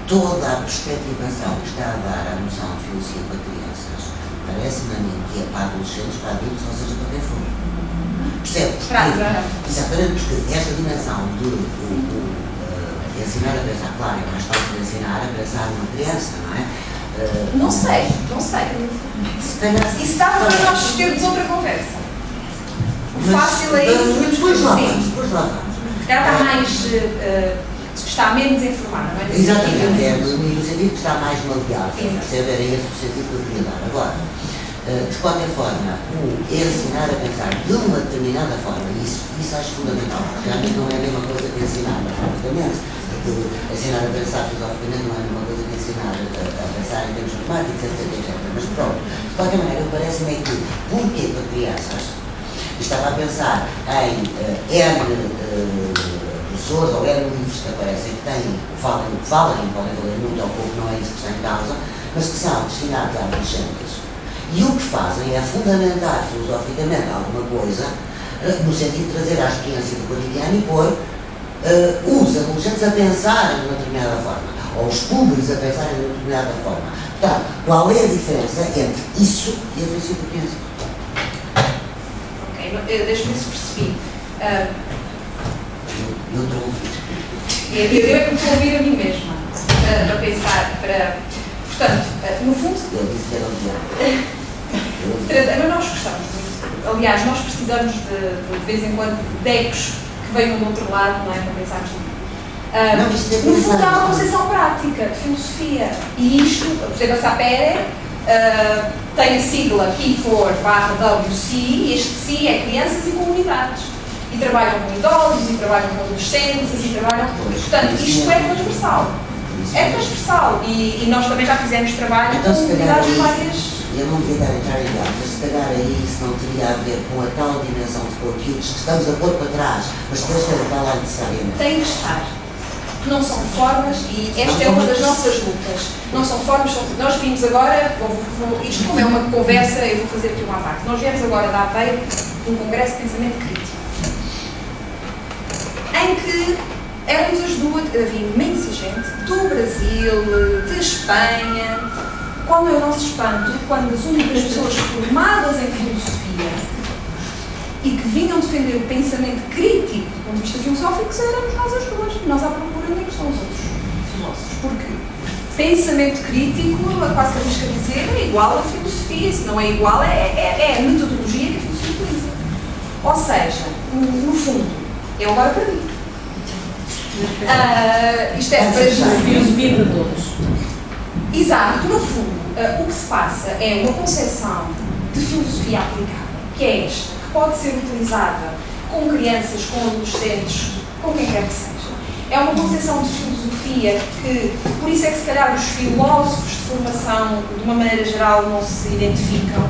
toda a perspectivação que está a dar à noção de filosofia para crianças, parece-me a mim que é para adolescentes, para adultos, ou seja, para quem for. Percebe? Exatamente, porque esta dimensão de ensinar a pensar, claro, é mais fácil de ensinar a pensar numa criança, não é? Não sei. Se calhar, isso dá para nós termos outra conversa. O fácil é isso. Depois lá vamos. Ela está menos informada, não é? Exatamente, no sentido que está mais maleável, percebe? Era esse o sentido que eu queria dar. Agora, de qualquer forma, o ensinar a pensar de uma determinada forma, isso acho fundamental, realmente não é a mesma coisa que ensinar matematicamente. Ensinar a pensar filosoficamente não é a mesma coisa que ensinar a pensar em termos matemáticos, etc. Mas pronto, de qualquer maneira, parece-me que, porquê para crianças, estava a pensar em professores ou livros que aparecem que falam e podem valer muito ou pouco, não é isso que está em causa, mas que são destinados a adolescentes. E o que fazem é fundamentar filosoficamente alguma coisa, no sentido de trazer à experiência do cotidiano e pôr os adolescentes a pensarem de uma determinada forma, ou os públicos a pensarem de uma determinada forma. Portanto, qual é a diferença entre isso e a filosofia da criança? Ok, deixa-me ver se percebi. Eu estou a ouvir. Eu é que estou a ouvir a mim mesma, para pensar, portanto, no fundo... Eu disse que era um diálogo. Nós gostamos muito. Aliás, nós precisamos de vez em quando de ecos que venham do outro lado, não é? Para pensarmos nisso. No fundo, há uma concepção prática de filosofia. E isto, por exemplo, a Sapere tem a sigla P4/WC, e este C é crianças e comunidades. E trabalham com idosos, e trabalham com adolescentes, e trabalham... Portanto, isto é transversal. É transversal. E nós também já fizemos trabalho com comunidades várias... Eu não devia estar a entrar em dados, mas se calhar aí isso não teria a ver com a tal dimensão de conteúdos que estamos a pôr para trás, mas depois tem que estar lá necessariamente. Tem que estar. Não são formas, e esta é uma das nossas lutas. Não são formas, nós vimos agora, isto como é uma conversa, eu vou fazer aqui uma parte. Nós viemos agora da Aveiro de um congresso de pensamento crítico, em que éramos as duas, havia imensa gente do Brasil, de Espanha. Qual é o nosso espanto quando as únicas pessoas formadas em filosofia e que vinham defender o pensamento crítico do ponto de vista filosófico éramos nós as duas. Nós à procura onde é que estão os outros filósofos. Porque pensamento crítico, quase que arrisca dizer, é igual à filosofia. Se não é igual, é a metodologia que a filosofia utiliza. Ou seja, no fundo, eu agora perdi. Isto é para filosofia para todos. Exato, no fundo, o que se passa é uma concepção de filosofia aplicada, que é esta, que pode ser utilizada com crianças, com adolescentes, com quem quer que seja. É uma concepção de filosofia que, por isso é que se calhar os filósofos de formação, de uma maneira geral, não se identificam,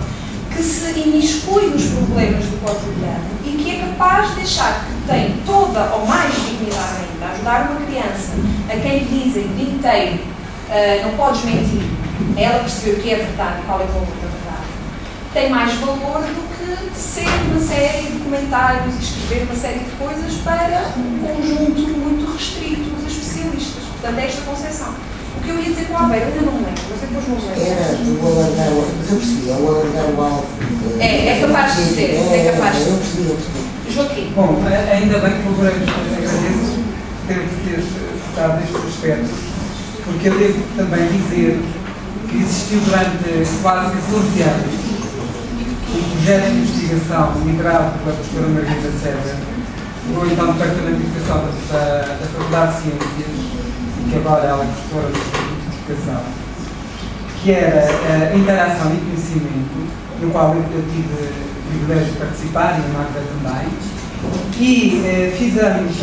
que se imiscui nos problemas do cotidiano e que é capaz de deixar que tem toda ou mais dignidade ainda, ajudar uma criança a quem lhe dizem o dia inteiro não podes mentir, ela perceber o que é verdade e qual é o valor da verdade, tem mais valor do que ser uma série de comentários e escrever uma série de coisas para um conjunto muito restrito dos especialistas. Portanto, é esta concepção. O que eu ia dizer com a Aveiro, eu ainda não me lembro, mas depois não me lembro. Era do alargar o alvo, mas eu percebi, é o alargar o alvo. É capaz de ser, é capaz de ser. Eu percebi. Joaquim. Bom, ainda bem que procuramos, agradeço ter estado neste aspecto, porque eu devo também dizer que existiu durante quase 14 anos um projeto de investigação liderado pela professora Margarida César chegou então no Departamento de Educação da Faculdade de Ciências, que agora ela é professora do Instituto de Educação, que era a Interação e Conhecimento, no qual eu tive o privilégio de participar, e a Magda também, e fizemos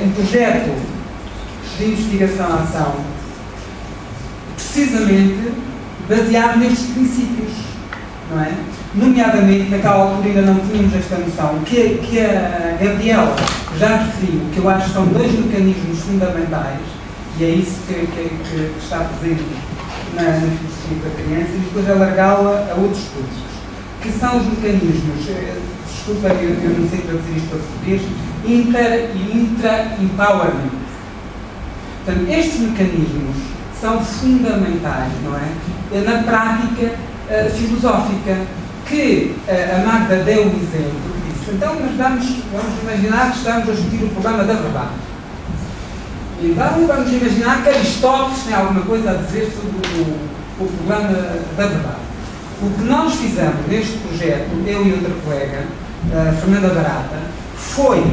um projeto de investigação-ação precisamente baseado nestes princípios, não é? Nomeadamente, naquela altura ainda não tínhamos esta noção, que a Gabriela já referiu, que eu acho que são dois mecanismos fundamentais, e é isso que está presente na filosofia da criança, e depois alargá-la a outros estudos, que são os mecanismos, desculpa, eu não sei traduzir isto para português, inter e intra-empowerment. Portanto, estes mecanismos são fundamentais, não é? Na prática filosófica, que a Magda deu um exemplo, disse, então, mas vamos imaginar que estamos a discutir o problema da verdade. Então, vamos imaginar que Aristóteles tem alguma coisa a dizer sobre o problema da verdade. O que nós fizemos neste projeto, eu e outra colega, Fernanda Barata, foi,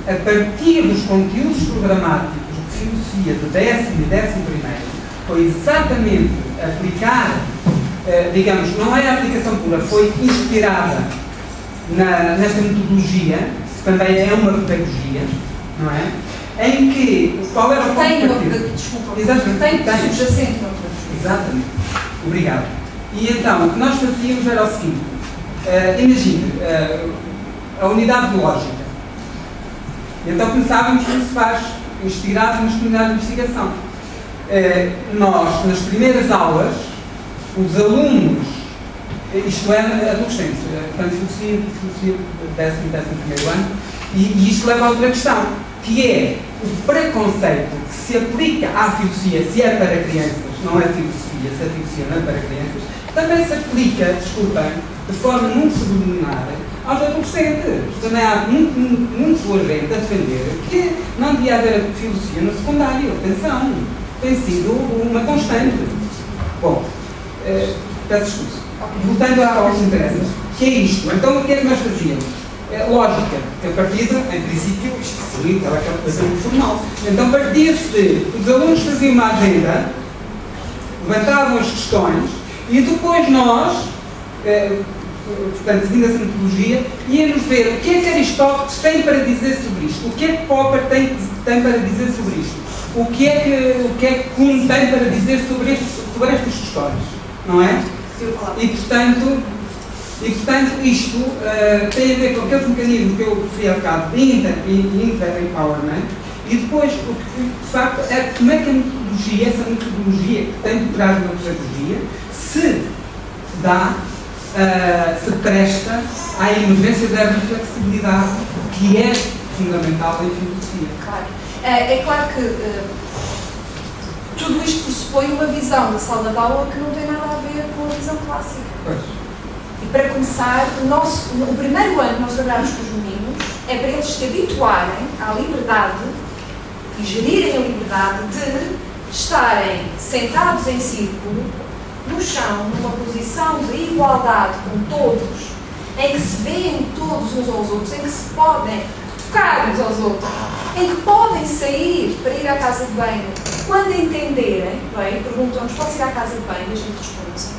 a partir dos conteúdos programáticos de filosofia do 10º e 11º, foi exatamente aplicar, digamos, não é a aplicação pura, foi inspirada nesta metodologia, que também é uma pedagogia, não é? Em que, qual era o ponto de partida? Desculpa, Exatamente. tem subjacente. Exatamente. Obrigado. E então, o que nós fazíamos era o seguinte, imagine, a unidade de lógica. E então começávamos como se faz, inspirados nas comunidades de investigação. Nós, nas primeiras aulas, os alunos, isto é adolescentes, portanto, filosofia 10º e 11º ano, e isto leva a outra questão, que é o preconceito que se aplica à filosofia, se é para crianças, não é filosofia, se é filosofia não é para crianças, também se aplica, desculpem, de forma muito subliminar aos adolescentes. Também há muito boa gente a defender que não devia haver filosofia no secundário. Atenção, tem sido uma constante. Bom, peço desculpa. Voltando aos interesses, que é isto. Então, o que é que nós fazíamos? Lógica, que a partida, em princípio, isto seria aquela coisa muito formal. Então, partia-se de, os alunos faziam uma agenda, levantavam as questões, e depois nós, portanto, seguindo essa metodologia, íamos ver o que é que Aristóteles tem para dizer sobre isto, o que é que Popper tem para dizer sobre isto, o que é que Kuhn tem para dizer sobre estas questões, não é? E portanto, isto tem a ver com aquele mecanismo que eu referi há bocado, de inter-empowerment, e depois, o que de facto é como é que a metodologia, essa metodologia que tem por trás de uma pedagogia, se presta à emergência da reflexibilidade, que é fundamental em filosofia. Claro. É claro que tudo isto pressupõe uma visão da sala de aula que não tem nada a ver com a visão clássica. Pois. E para começar, o primeiro ano que nós trabalhamos com os meninos é para eles se habituarem à liberdade e gerirem a liberdade de estarem sentados em círculo, no chão, numa posição de igualdade com todos, em que se veem todos uns aos outros, em que se podem tocar uns aos outros, em que podem sair para ir à casa de banho quando entenderem, bem, perguntam-nos, posso ir à casa de banho? E a gente responde, não sei,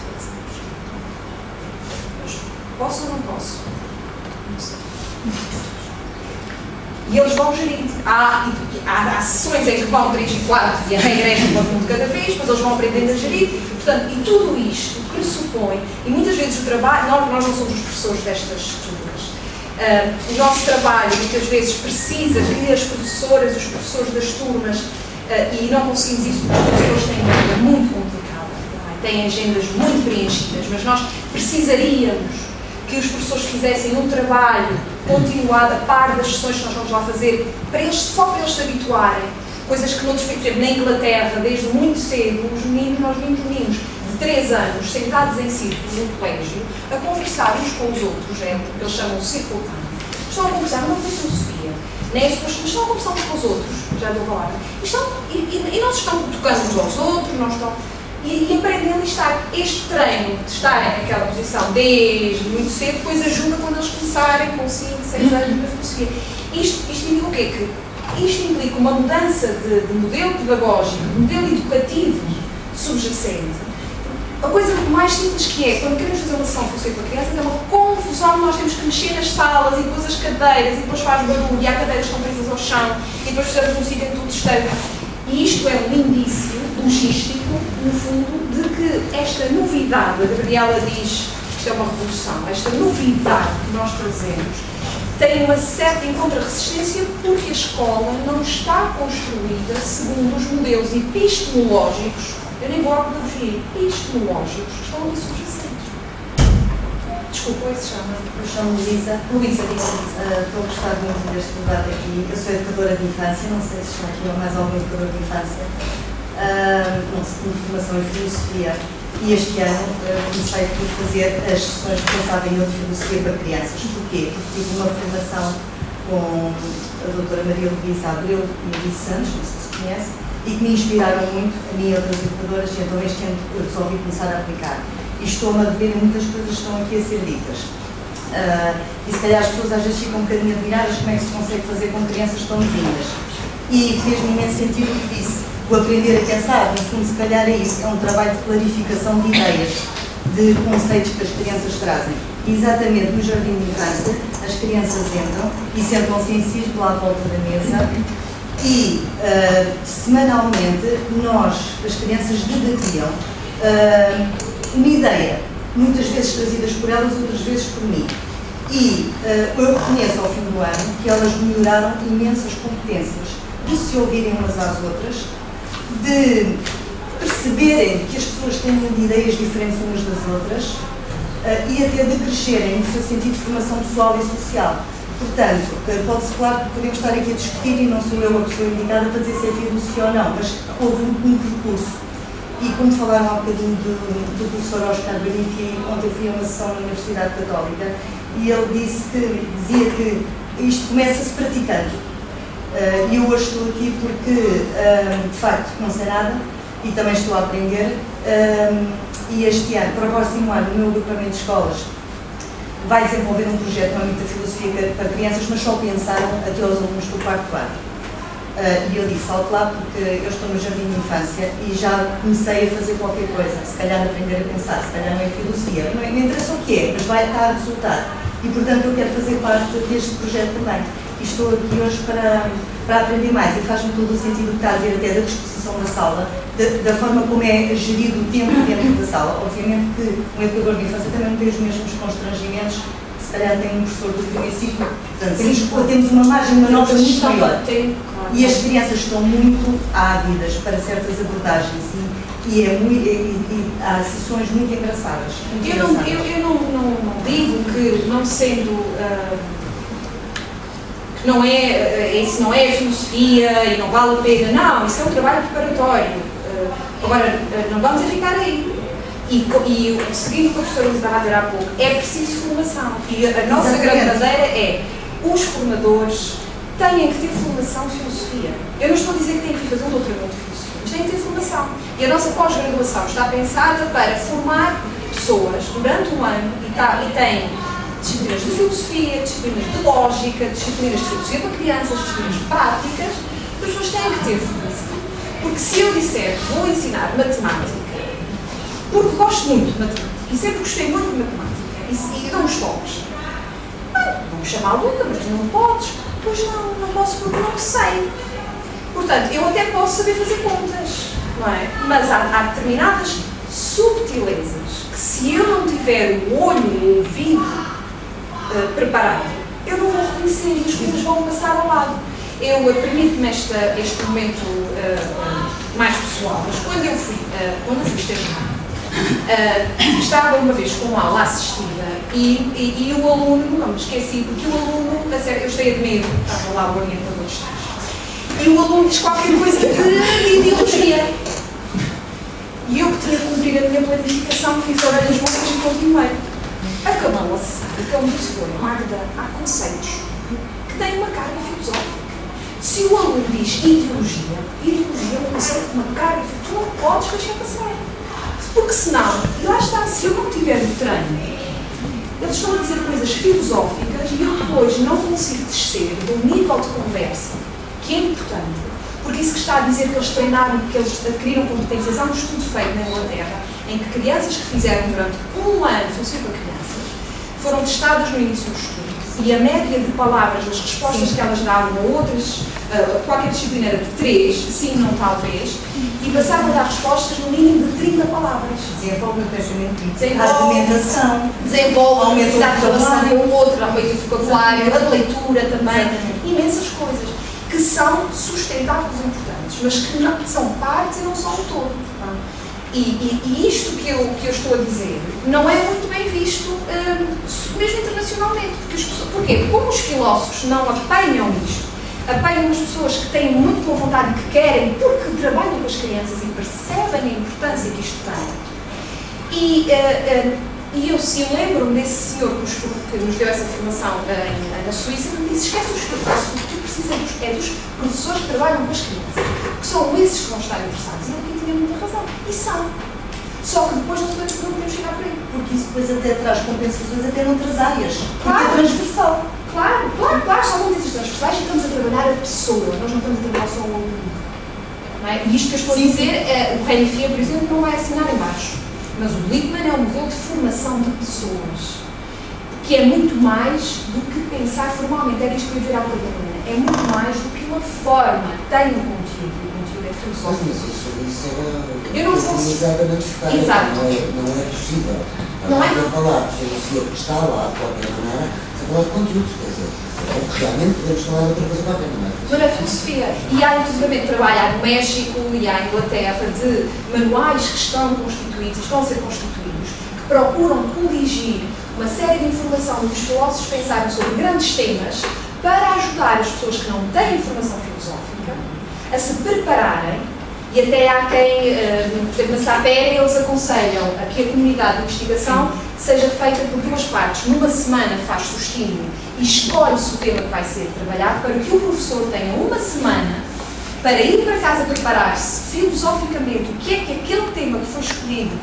posso ou não posso? Não sei. E eles vão gerindo. Há sessões em que vão 3 e 4 e a regra é um de cada vez, mas eles vão aprendendo a gerir. Portanto, e tudo isto pressupõe, e muitas vezes o trabalho, nós não somos os professores destas turmas, o nosso trabalho muitas vezes precisa que as professoras, os professores das turmas, e não conseguimos isso porque os professores têm uma vida muito complicada, têm agendas muito preenchidas, mas nós precisaríamos que os professores fizessem um trabalho continuado a par das sessões que nós vamos lá fazer, só para eles se habituarem, coisas que noutros países, por exemplo, na Inglaterra, desde muito cedo, nós vimos meninos de 3 anos sentados em círculo no colégio, a conversar uns com os outros, eles chamam de circle time. Estão a conversar, não tem filosofia, nem isso, mas estão a conversar uns com os outros, já dou a falar, e não se estão tocando uns aos outros, não estão. e aprendem a listar. Este treino de estarem naquela posição desde muito cedo, depois ajuda quando eles começarem com 5, 6 anos na filosofia. Isto implica o quê? Que isto implica uma mudança de modelo pedagógico, de modelo educativo subjacente. A coisa mais simples que é, quando queremos fazer uma sessão de filosofia para crianças, é uma confusão, nós temos que mexer nas salas, e depois as cadeiras, e depois faz barulho, e há cadeiras que estão presas ao chão, e depois precisamos de um sítio em tudo esteja. E isto é um indício logístico, no fundo, de que esta novidade, a Gabriela diz que isto é uma revolução, esta novidade que nós trazemos, tem uma certa contra-resistência porque a escola não está construída segundo os modelos epistemológicos, eu nem vou à pedagogia, epistemológicos, que estão ali subjacentes. Desculpa, como é que se chama? Eu chamo Luísa. Luísa, diga. Estou a gostar muito deste debate aqui. Eu sou educadora de infância, não sei se está aqui ou mais algum educador de infância. Tenho formação em filosofia e este ano comecei por fazer as sessões que pensava em outra filosofia para crianças. Porquê? Porque tive uma formação com a doutora Maria Luísa Abreu e a Luís Santos, não sei se conhece, e que me inspiraram muito, a mim e outras educadoras, e então este ano eu resolvi começar a aplicar. E estou-me a ver muitas coisas que estão aqui a ser ditas. E se calhar as pessoas às vezes ficam um bocadinho admiradas como é que se consegue fazer com crianças tão divinas. E fez-me imenso sentido o que disse. O aprender a pensar, no fundo, se calhar é isso, é um trabalho de clarificação de ideias, de conceitos que as crianças trazem. E exatamente no jardim de infância, as crianças entram e sentam-se em círculo à volta da mesa e semanalmente nós, as crianças, debatiam uma ideia, muitas vezes trazidas por elas, outras vezes por mim. E eu reconheço ao fim do ano que elas melhoraram imensas competências de se ouvirem umas às outras, de perceberem que as pessoas têm ideias diferentes umas das outras e até de crescerem no seu sentido de formação pessoal e social. Portanto, pode-se, claro, que podemos estar aqui a discutir e não sou eu a pessoa indicada para dizer se é filosofia ou não, mas houve um percurso. E como falaram há bocadinho do professor Oscar Benifei, ontem fui a uma sessão na Universidade Católica e ele dizia que isto começa-se praticando. E eu hoje estou aqui porque, de facto, não sei nada e também estou a aprender. E este ano, para o próximo ano, o meu agrupamento de escolas vai desenvolver um projeto no âmbito da filosofia para crianças, mas só pensaram até aos alunos do 4º ano. E eu disse, salto lá porque eu estou no jardim de infância e já comecei a fazer qualquer coisa, se calhar aprender a pensar, se calhar não é filosofia, não me interessa o que é, mas vai estar a resultar. E portanto eu quero fazer parte deste projeto também. E estou aqui hoje para aprender mais e faz-me todo o sentido que está a dizer até da disposição da sala, da forma como é gerido o tempo dentro da sala. Obviamente que um educador de infância também não tem os mesmos constrangimentos, se calhar tem um professor do primeiro ciclo, portanto temos uma margem de manobra muito maior. E as crianças estão muito ávidas para certas abordagens e há sessões muito engraçadas. Eu não digo que não sendo... isso não é filosofia e não vale a pena. Não, isso é um trabalho preparatório. Agora, não vamos a ficar aí. E seguindo o que a professora nos estava a dizer há pouco, é preciso formação. E a nossa grande bandeira é os formadores têm que ter formação de filosofia. Eu não estou a dizer que têm que fazer um doutoramento de filosofia, mas têm que ter formação. E a nossa pós-graduação está pensada para formar pessoas durante um ano e tem disciplinas de filosofia, disciplinas de lógica, disciplinas de filosofia para crianças, disciplinas práticas. As pessoas têm que ter formação. Porque se eu disser que vou ensinar matemática, porque gosto muito de matemática e sempre gostei muito de matemática e dou uns toques, vamos chamar a aluna, mas tu não podes. Pois não posso porque não sei. Portanto, eu até posso saber fazer contas, não é? Mas há determinadas subtilezas que se eu não tiver o olho, o ouvido preparado, eu não vou reconhecer e as coisas vão passar ao lado. Eu permito-me este momento mais pessoal, mas quando eu fui estagiar, estava uma vez com uma aula assistida e o aluno, nunca me esqueci, porque o aluno, a sério, eu cheia de medo, estava lá o orientador de estágio, e o aluno diz qualquer coisa de ideologia. E eu que tinha que cumprir a minha planificação, fiz orelhas boas e continuei. Acabou a sessão, o que ele me disse foi: Magda, há conceitos que têm uma carga filosófica. Se o aluno diz ideologia é um conceito de uma carga filosófica, tu não podes deixar passar. Porque senão, lá está, se eu não tiver o treino, eles estão a dizer coisas filosóficas e eu depois não consigo descer do nível de conversa, que é importante, porque isso que está a dizer que eles treinaram, que eles adquiriram competências, há um estudo feito na Inglaterra, em que crianças que fizeram durante um ano função para crianças, foram testadas no início do estudo, e a média de palavras das respostas que elas davam a outras, qualquer disciplina era de 3, sim, não, talvez, e passavam a dar respostas no mínimo de 30 palavras. Desenvolve o pensamento crítico, a Desenvolve, argumentação, desenvolve a aumenta capacidade de o relação vocabulário. com o outro, aumenta o vocabulário, a leitura também, Exatamente. imensas coisas que são sustentáveis e importantes, mas que não, são partes e não são o todo. E isto que eu estou a dizer não é muito bem visto, mesmo internacionalmente. Porquê? Como os filósofos não apanham isto, apanham as pessoas que têm muito boa vontade e que querem, porque trabalham com as crianças e percebem a importância que isto tem. E eu lembro-me desse senhor que nos deu essa formação na Suíça, que me disse: esquece os filósofos, o que tu precisas é dos professores que trabalham com as crianças, que são esses que vão estar interessados. E ele tinha muita razão. E são. Só que depois não podemos chegar por aí. porque isso depois até traz compensações até noutras áreas. Porque Claro. é transversal. Claro, são competências transversais e estamos a trabalhar a pessoa, nós não estamos a trabalhar só o aluno. Não é? E isto que eu estou a dizer, o Reino Fia, por exemplo, não vai assinar em baixo. Mas o Lippmann é um modelo de formação de pessoas, que é muito mais do que pensar formalmente. É disto que eu ia dizer há pouco, é muito mais do que uma forma, tem um conteúdo, o conteúdo é filosófico. Mas isso era Eu não consigo. exatamente focado. Exato. Não é possível. Não é? Estamos a falar de filosofia que está lá, de qualquer maneira, a falar de conteúdos, quer dizer, realmente podemos falar de outra coisa qualquer, não é? Mas a filosofia, e há inclusivamente trabalho no México e há em Inglaterra de manuais que estão constituídos, estão a ser constituídos, que procuram corrigir uma série de informação que os filósofos pensaram sobre grandes temas para ajudar as pessoas que não têm formação filosófica a se prepararem. E até há quem, por exemplo, na SAPER, eles aconselham a que a comunidade de investigação seja feita por duas partes. Numa semana faz-se o estímulo e escolhe-se o tema que vai ser trabalhado, para que o professor tenha uma semana para ir para casa preparar-se filosoficamente o que é que aquele tema que foi escolhido,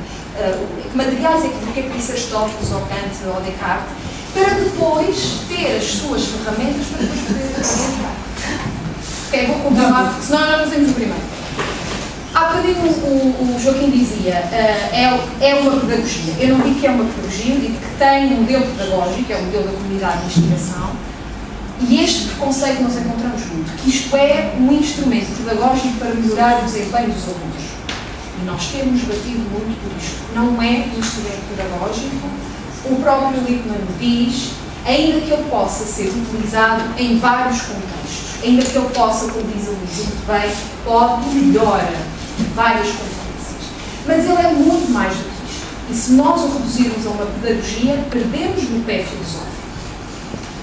que materiais é que, porque é que disse Aristóteles ou Kant ou Descartes, para depois ter as suas ferramentas para depois poder orientar. Ok, vou continuar, porque senão nós não fazemos o primeiro. Há bocadinho o Joaquim dizia, é uma pedagogia. Eu não digo que é uma pedagogia, eu digo que tem um modelo pedagógico, é o modelo da comunidade de investigação, e este preconceito nós encontramos muito, que isto é um instrumento pedagógico para melhorar o desempenho dos alunos. E nós temos batido muito por isto. Não é um instrumento pedagógico, o próprio Lippmann diz, ainda que ele possa ser utilizado em vários contextos, ainda que ele possa, como diz a Luísa muito bem, pode melhorar várias competências. Mas ele é muito mais do que isto. E se nós o reduzirmos a uma pedagogia, perdemos no pé filosófico.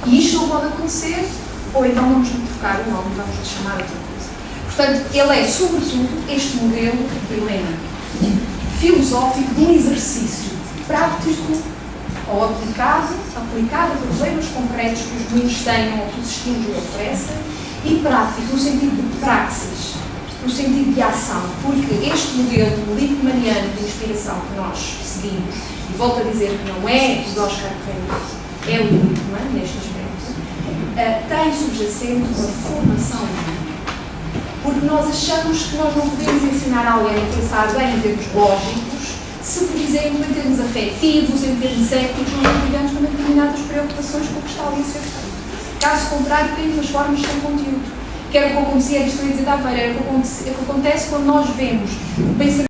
E isto não pode acontecer, ou então vamos trocar o nome, vamos lhe chamar outra coisa. Portanto, ele é, sobretudo, este modelo filosófico de um exercício prático ou aplicado a problemas concretos que os meninos tenham ou que os estímulos lhe oferecem, e prático no sentido de praxis, no sentido de ação, porque este modelo lippmanniano de inspiração que nós seguimos, e volto a dizer que não é o de Oscar Ferreira, é o de Lippmann, neste aspecto, tem subjacente uma formação humana. Porque nós achamos que nós não podemos ensinar alguém a pensar bem em termos lógicos, se, por exemplo, em termos afetivos, em termos éticos, nós não tivemos também determinadas preocupações com o que está ali a ser feito. Caso contrário, temos as formas sem conteúdo. Que era o que acontecia, isto eu ia dizer da feira, era o que acontece quando nós vemos o pensamento